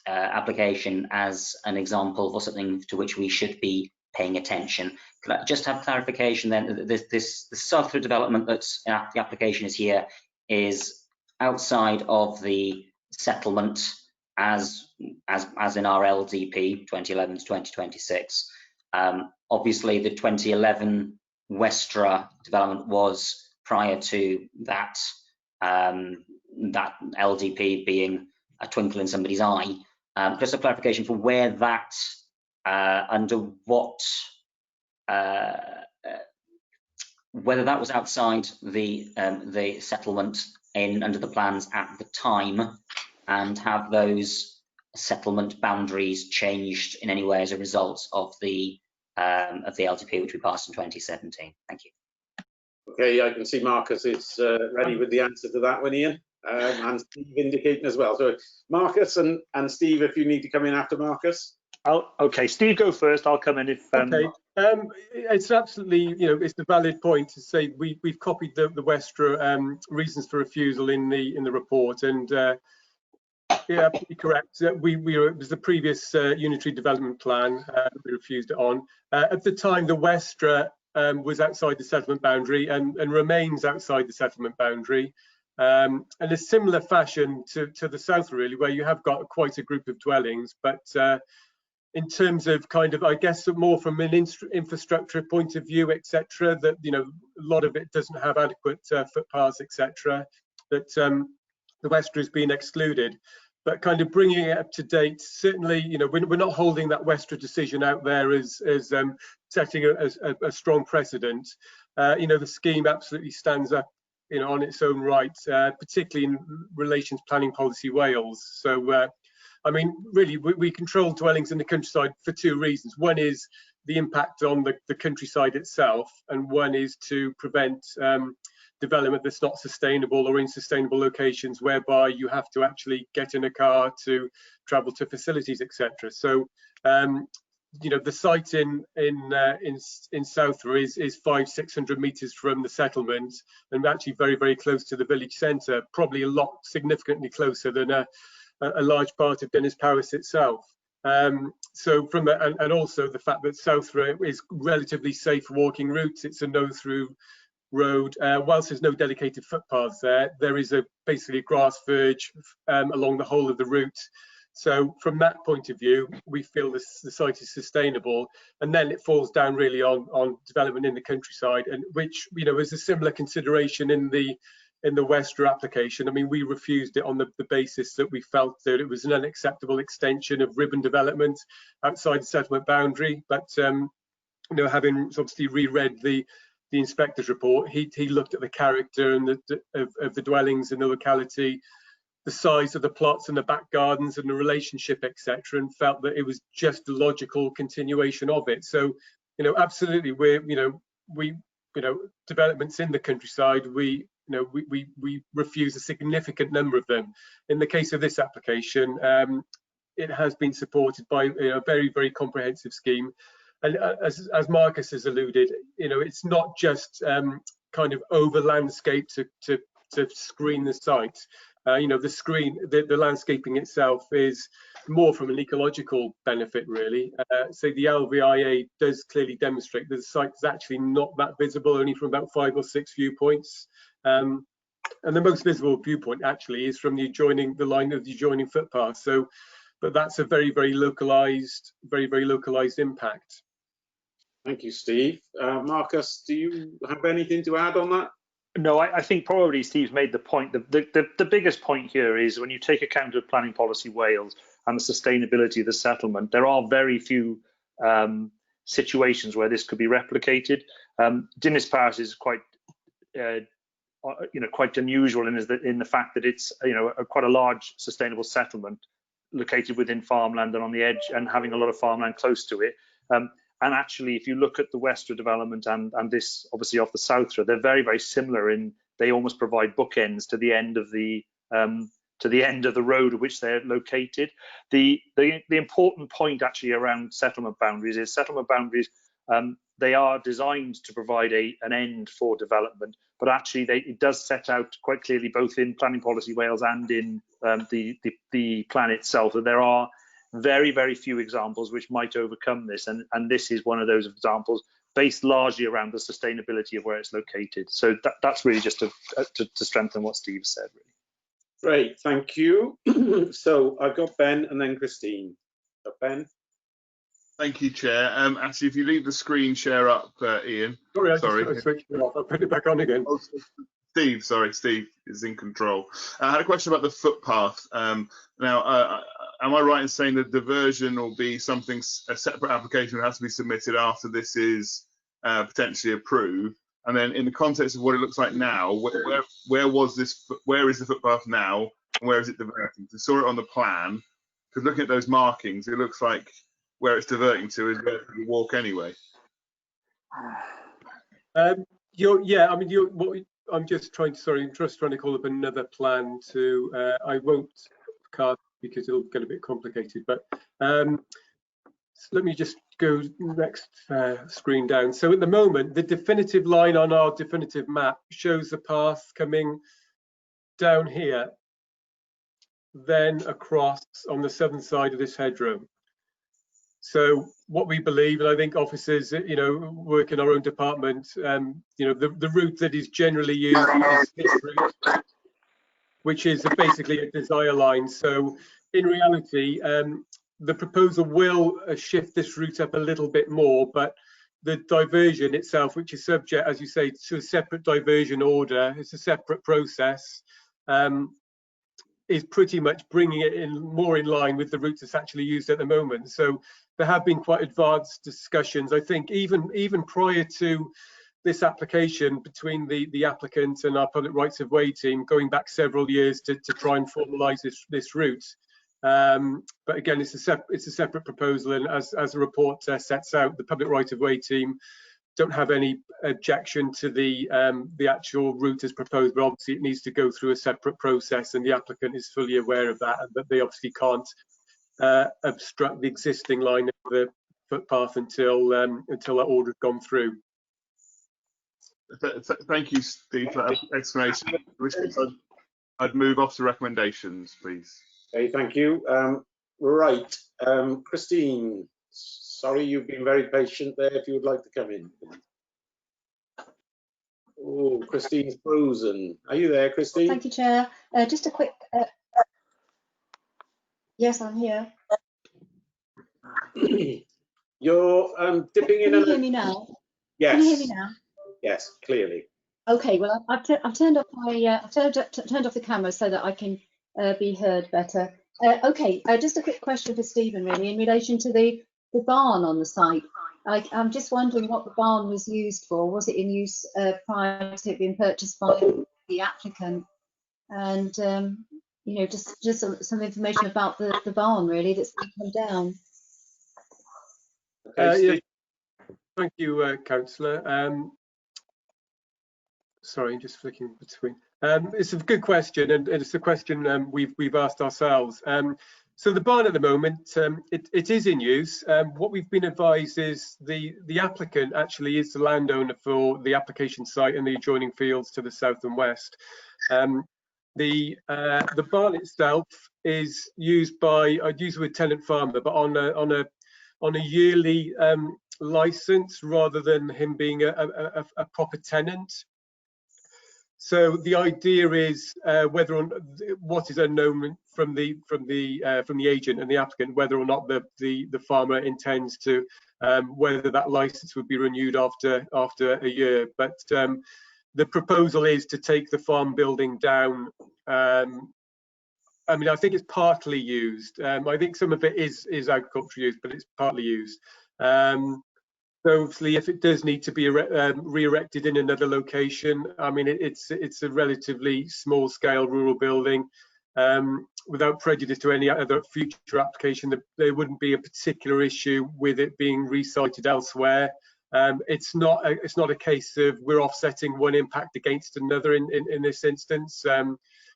application as an example for something to which we should be paying attention. Could I just have clarification then? The Southwood development that's the application is here is outside of the settlement as in our LDP 2011 to 2026. Obviously, the 2011 Westra development was prior to that that LDP being a twinkle in somebody's eye. Just a clarification for where that under what whether that was outside the settlement under the plans at the time, and have those settlement boundaries changed in any way as a result of the LDP which we passed in 2017. Thank you. Okay, I can see Marcus is ready with the answer to that one, Ian, and Steve indicating as well. So Marcus and Steve, if you need to come in after Marcus. Okay, Steve, go first. I'll come in if. Okay, it's absolutely, it's a valid point to say we've copied the Westra reasons for refusal in the report, and yeah, absolutely correct. It was the previous unitary development plan we refused it on. At the time, the Westra was outside the settlement boundary and remains outside the settlement boundary. And a similar fashion to the south, really, where you have got quite a group of dwellings, but in terms of I guess more from an infrastructure point of view, etc., that a lot of it doesn't have adequate footpaths, etc., that the Westra has been excluded. But bringing it up to date, certainly, we're not holding that Westra decision out there as setting a strong precedent. The scheme absolutely stands up, on its own right, particularly in relation to Planning Policy Wales. So, I mean, really, we control dwellings in the countryside for two reasons. One is the impact on the countryside itself, and one is to prevent development that's not sustainable or in sustainable locations whereby you have to actually get in a car to travel to facilities, etc. So, the site in Southwood is 500-600 meters from the settlement, and actually very, very close to the village centre, probably a lot significantly closer than a large part of Dinas Powys itself. So and also the fact that Southwood is relatively safe walking routes. It's a no-through road. Whilst there's no dedicated footpaths there is basically a grass verge along the whole of the route. So from that point of view, we feel the site is sustainable, and then it falls down really on development in the countryside, and which is a similar consideration in the Westra application. I mean, we refused it on the basis that we felt that it was an unacceptable extension of ribbon development outside the settlement boundary. But having obviously reread the inspector's report, he looked at the character and of the dwellings in the locality, the size of the plots and the back gardens and the relationship, etc., and felt that it was just a logical continuation of it. So, absolutely, we developments in the countryside, we refuse a significant number of them. In the case of this application, it has been supported by a very, very comprehensive scheme. And as Marcus has alluded, it's not just over landscape to screen the site. The landscaping itself is more from an ecological benefit, really. So the LVIA does clearly demonstrate that the site is actually not that visible, only from about 5 or 6 viewpoints. And the most visible viewpoint actually is from the line of the adjoining footpath. So, but that's a very, very localized impact. Thank you, Steve. Marcus, do you have anything to add on that? No, I think probably Steve's made the point. The biggest point here is when you take account of Planning Policy Wales and the sustainability of the settlement, there are very few situations where this could be replicated. Dinas Powys is quite quite unusual in the fact that it's quite a large sustainable settlement located within farmland and on the edge, and having a lot of farmland close to it. And actually, if you look at the Westra development and this obviously off the Southra, they're very, very similar in they almost provide bookends to the end of the road at which they're located. The important point actually around settlement boundaries is settlement boundaries, they are designed to provide an end for development, but actually it does set out quite clearly both in Planning Policy Wales and in the plan itself that there are very, very few examples which might overcome this, and this is one of those examples based largely around the sustainability of where it's located. So that's really just to strengthen what Steve said, really. Great, thank you. So I've got Ben and then Christine. Ben. Thank you, Chair. Actually, if you leave the screen share up, Ian. Sorry, I switched it off. I'll put it back on again. Oh, Steve, sorry, Steve is in control. I had a question about the footpath. Now, am I right in saying that diversion will be something, a separate application that has to be submitted after this is potentially approved? And then in the context of what it looks like now, where was this? Where is the footpath now? And where is it diverting? I saw it on the plan. Because looking at those markings, it looks like where it's diverting to is where you walk anyway. Yeah, I mean, I'm just trying to call up another plan to. I won't cast because it'll get a bit complicated, but let me just go next screen down. So at the moment, the definitive line on our definitive map shows the path coming down here, then across on the southern side of this hedgerow. So what we believe, and I think officers, work in our own department, the route that is generally used is this route, which is basically a desire line. So in reality, the proposal will shift this route up a little bit more, but the diversion itself, which is subject, as you say, to a separate diversion order, it's a separate process, is pretty much bringing it in more in line with the route that's actually used at the moment. So there have been quite advanced discussions, I think, even prior to this application between the applicant and our public rights of way team, going back several years to try and formalise this route. But again, it's a separate proposal, and as the report sets out, the public right of way team don't have any objection to the actual route as proposed, but obviously it needs to go through a separate process, and the applicant is fully aware of that, but they obviously can't obstruct the existing line of the footpath until that order has gone through. Thank you, Steve, for that explanation. I'd move off to recommendations, please. Okay, thank you. Right, Christine, sorry, you've been very patient there. If you would like to come in. Oh, Christine's frozen. Are you there, Christine? Thank you, Chair. Just a quick. Yes, I'm here. You're dipping in. Can you hear me now? Yes. Can you hear me now? Yes, clearly. Okay. Well, I've turned off my turned off the camera so that I can be heard better. Okay. Just a quick question for Stephen, really, in relation to the barn on the site. I'm just wondering what the barn was used for. Was it in use prior to it being purchased by the applicant? And just some information about the barn, really, that's been come down. Yeah. Thank you, Councillor. Sorry, just flicking between. It's a good question, and it's a question we've asked ourselves. So the barn at the moment, it is in use. What we've been advised is the applicant actually is the landowner for the application site and the adjoining fields to the south and west. The barn itself is used by, I'd use the word tenant farmer, but on a yearly license rather than him being a proper tenant. So the idea is whether or not, what is unknown from the agent and the applicant, whether or not the farmer intends to, whether that license would be renewed after a year. But the proposal is to take the farm building down. I mean, I think it's partly used. I think some of it is agricultural use, but it's partly used. So obviously, if it does need to be re-erected in another location, I mean, it's a relatively small scale rural building. Without prejudice to any other future application, there wouldn't be a particular issue with it being resited elsewhere. It's not a case of we're offsetting one impact against another in this instance.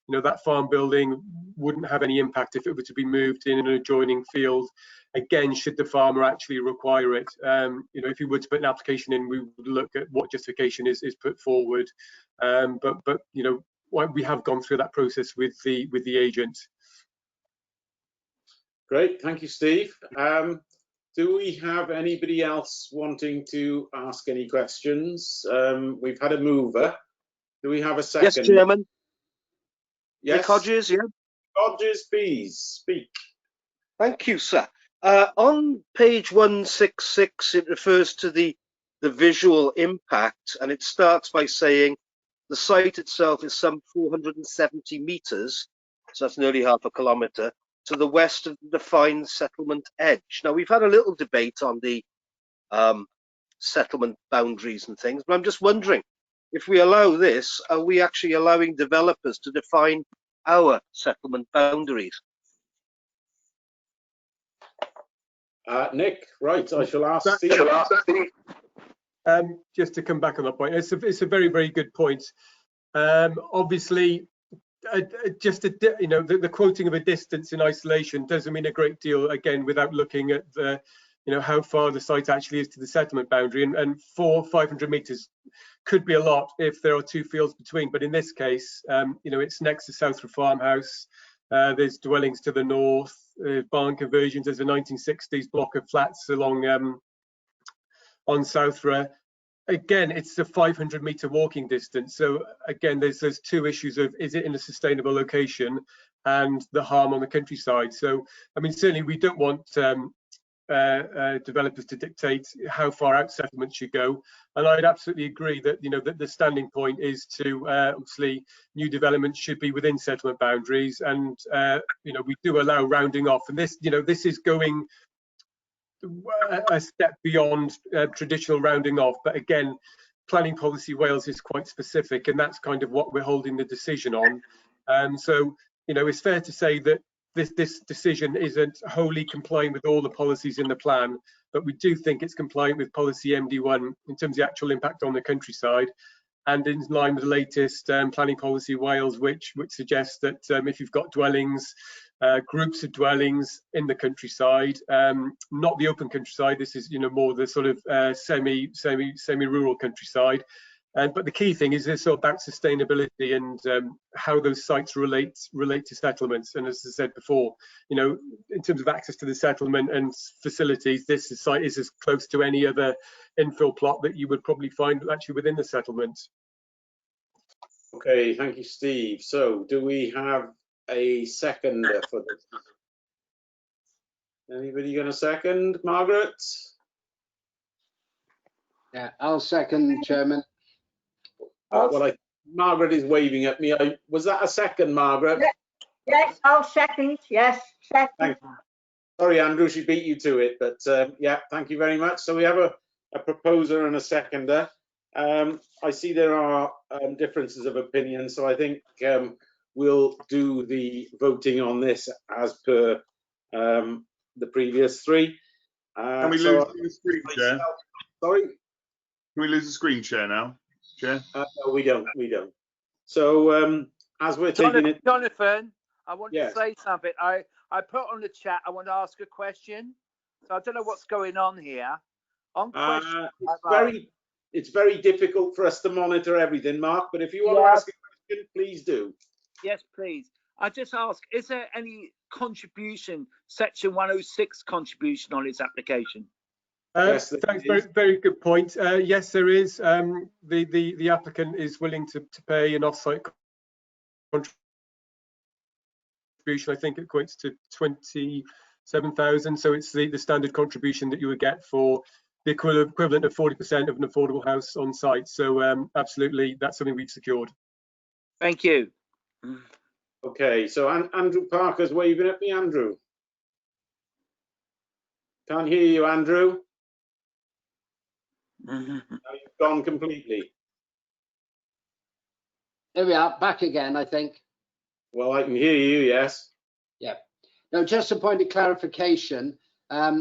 You know, that farm building wouldn't have any impact if it were to be moved in an adjoining field. Again, should the farmer actually require it, you know, if you were to put an application in, we would look at what justification is put forward. But you know, we have gone through that process with the agent. Great, thank you, Steve. Do we have anybody else wanting to ask any questions? We've had a mover. Do we have a second? Yes, Chairman. Yes. Nick Hodges, yeah. Hodges, please speak. Thank you, sir. On page 166, it refers to the visual impact, and it starts by saying the site itself is some 470 metres, so that's nearly half a kilometre, to the west of the defined settlement edge. Now, we've had a little debate on the settlement boundaries and things, but I'm just wondering, if we allow this, are we actually allowing developers to define our settlement boundaries? Nick, right, I shall ask Steve. Just to come back on that point, it's a very, very good point. Obviously, you know, the quoting of a distance in isolation doesn't mean a great deal, again, without looking at the, you know, how far the site actually is to the settlement boundary, and 500 metres could be a lot if there are two fields between, but in this case, you know, it's next to Southra Farmhouse. There's dwellings to the north, barn conversions. There's a 1960s block of flats along on Southra. Again, it's a 500-metre walking distance. So again, there's those two issues of, is it in a sustainable location, and the harm on the countryside. So I mean, certainly we don't want developers to dictate how far out settlements should go, and I'd absolutely agree that, you know, that the standing point is to obviously new developments should be within settlement boundaries, and you know, we do allow rounding off, and this, you know, this is going a step beyond traditional rounding off. But again, Planning Policy Wales is quite specific, and that's kind of what we're holding the decision on. So, you know, it's fair to say that this decision isn't wholly complying with all the policies in the plan, but we do think it's compliant with policy MD1 in terms of the actual impact on the countryside, and in line with the latest Planning Policy Wales, which suggests that if you've got dwellings, groups of dwellings in the countryside, not the open countryside, this is, you know, more the sort of semi-rural countryside. But the key thing is this about sustainability and how those sites relate to settlements. And as I said before, you know, in terms of access to the settlement and facilities, this site is as close to any other infill plot that you would probably find actually within the settlement. Okay, thank you, Steve. So do we have a seconder for this? Anybody going to second? Margaret? Yeah, I'll second, Chairman. Well, Margaret is waving at me. Was that a second, Margaret? Yes, I'll second. Yes, second. Thank you. Sorry, Andrew, she beat you to it, but yeah, thank you very much. So we have a proposer and a seconder. I see there are differences of opinion, so I think we'll do the voting on this as per the previous three. Can we lose the screen share? Sorry? Can we lose the screen share now, Chair? No, we don't. So as we're taking it, Jonathan, I want Yes. to say something. I put on the chat, I want to ask a question. So I don't know what's going on here. On question, it's very difficult for us to monitor everything, Mark, but if you want to ask a question, please do. Yes, please. I just ask, is there any contribution, section 106 contribution on its application? Yes, thanks. Very good point. Yes, there is. The applicant is willing to pay an off-site contribution. I think it equates to 27,000. So it's the standard contribution that you would get for the equivalent of 40% of an affordable house on site. So absolutely, that's something we've secured. Thank you. Okay, so Andrew Parker's waving at me. Andrew, can't hear you, Andrew. Now you've gone completely. There we are, back again, I think. Well, I can hear you, yes. Yeah. Now, just a point of clarification. The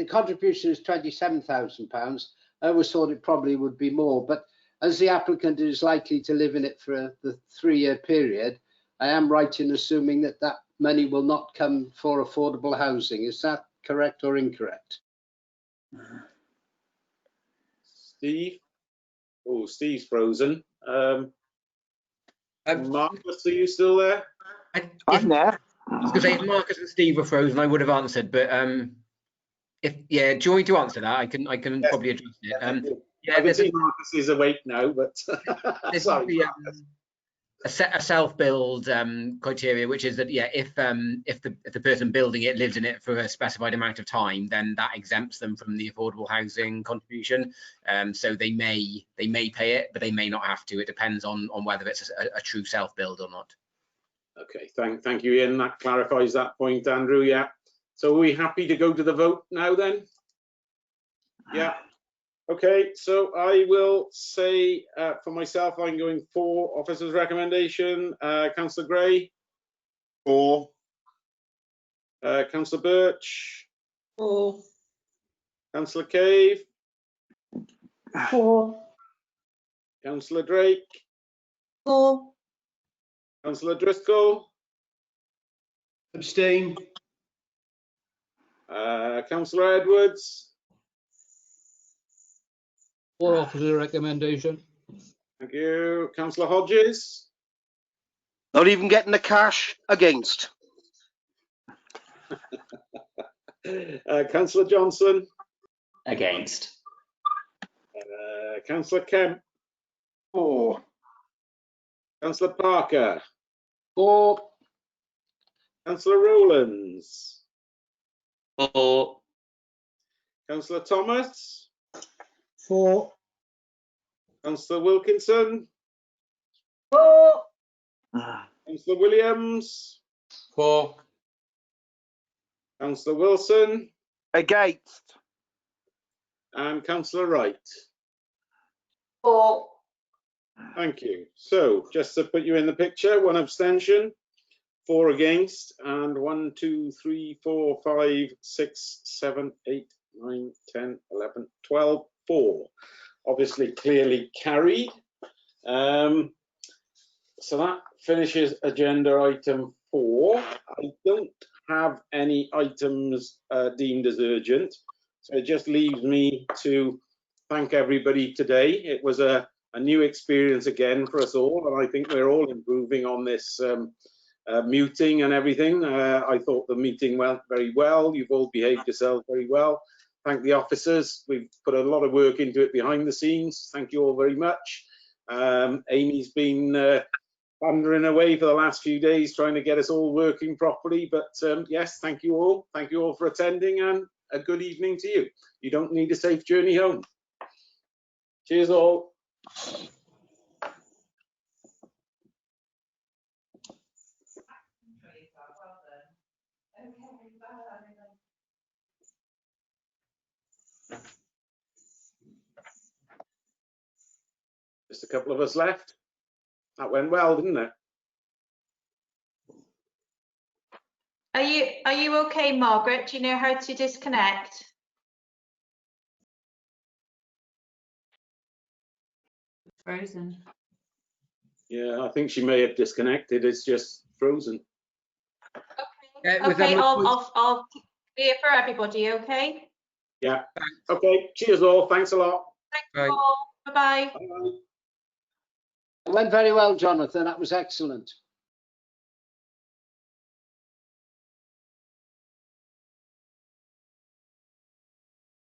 contribution is £27,000. I always thought it probably would be more, but as the applicant is likely to live in it for the 3-year period, I am right in assuming that that money will not come for affordable housing. Is that correct or incorrect? Steve? Oh, Steve's frozen. Marcus, are you still there? I'm there. I was going to say, if Marcus and Steve were frozen, I would have answered, but do you want me to answer that? I can yes. Probably address it. I can see Marcus is awake now, but there's sorry, a self-build criteria, which is that if the person building it lives in it for a specified amount of time, then that exempts them from the affordable housing contribution. So they may pay it, but they may not have to. It depends on whether it's a true self-build or not. Okay, thank you, Ian. That clarifies that point, Andrew. Yeah. So are we happy to go to the vote now then? Yeah. Okay, so I will say for myself, I'm going for officer's recommendation. Councillor Gray? For. Councillor Birch? For. Councillor Cave? For. Councillor Drake? For. Councillor Driscoll? Abstain. Councillor Edwards? For officer recommendation. Thank you. Councillor Hodges? Not even getting the cash. Against. Councillor Johnson? Against. Councillor Kemp? For. Councillor Parker? For. Councillor Rowlands? For. Councillor Thomas? For. Councillor Wilkinson? For. Councillor Williams? For. Councillor Wilson? Against. And Councillor Wright? For. Thank you. So just to put you in the picture, 1 abstention, 4 against, and 1, 2, 3, 4, 5, 6, 7, 8, 9, 10, 11, 12, 4. Obviously clearly carried. So that finishes agenda item 4. I don't have any items deemed as urgent. So it just leaves me to thank everybody today. It was a new experience again for us all, and I think we're all improving on this muting and everything. I thought the meeting went very well. You've all behaved yourselves very well. Thank the officers. We've put a lot of work into it behind the scenes. Thank you all very much. Amy's been thundering away for the last few days trying to get us all working properly. But yes, thank you all. Thank you all for attending, and a good evening to you. You don't need a safe journey home. Cheers all. Just a couple of us left. That went well, didn't it? Are you okay, Margaret? Do you know how to disconnect? Frozen. Yeah, I think she may have disconnected. It's just frozen. Okay, I'll clear for everybody, okay? Yeah. Okay, cheers all. Thanks a lot. Thank you all. Bye-bye. It went very well, Jonathan. That was excellent.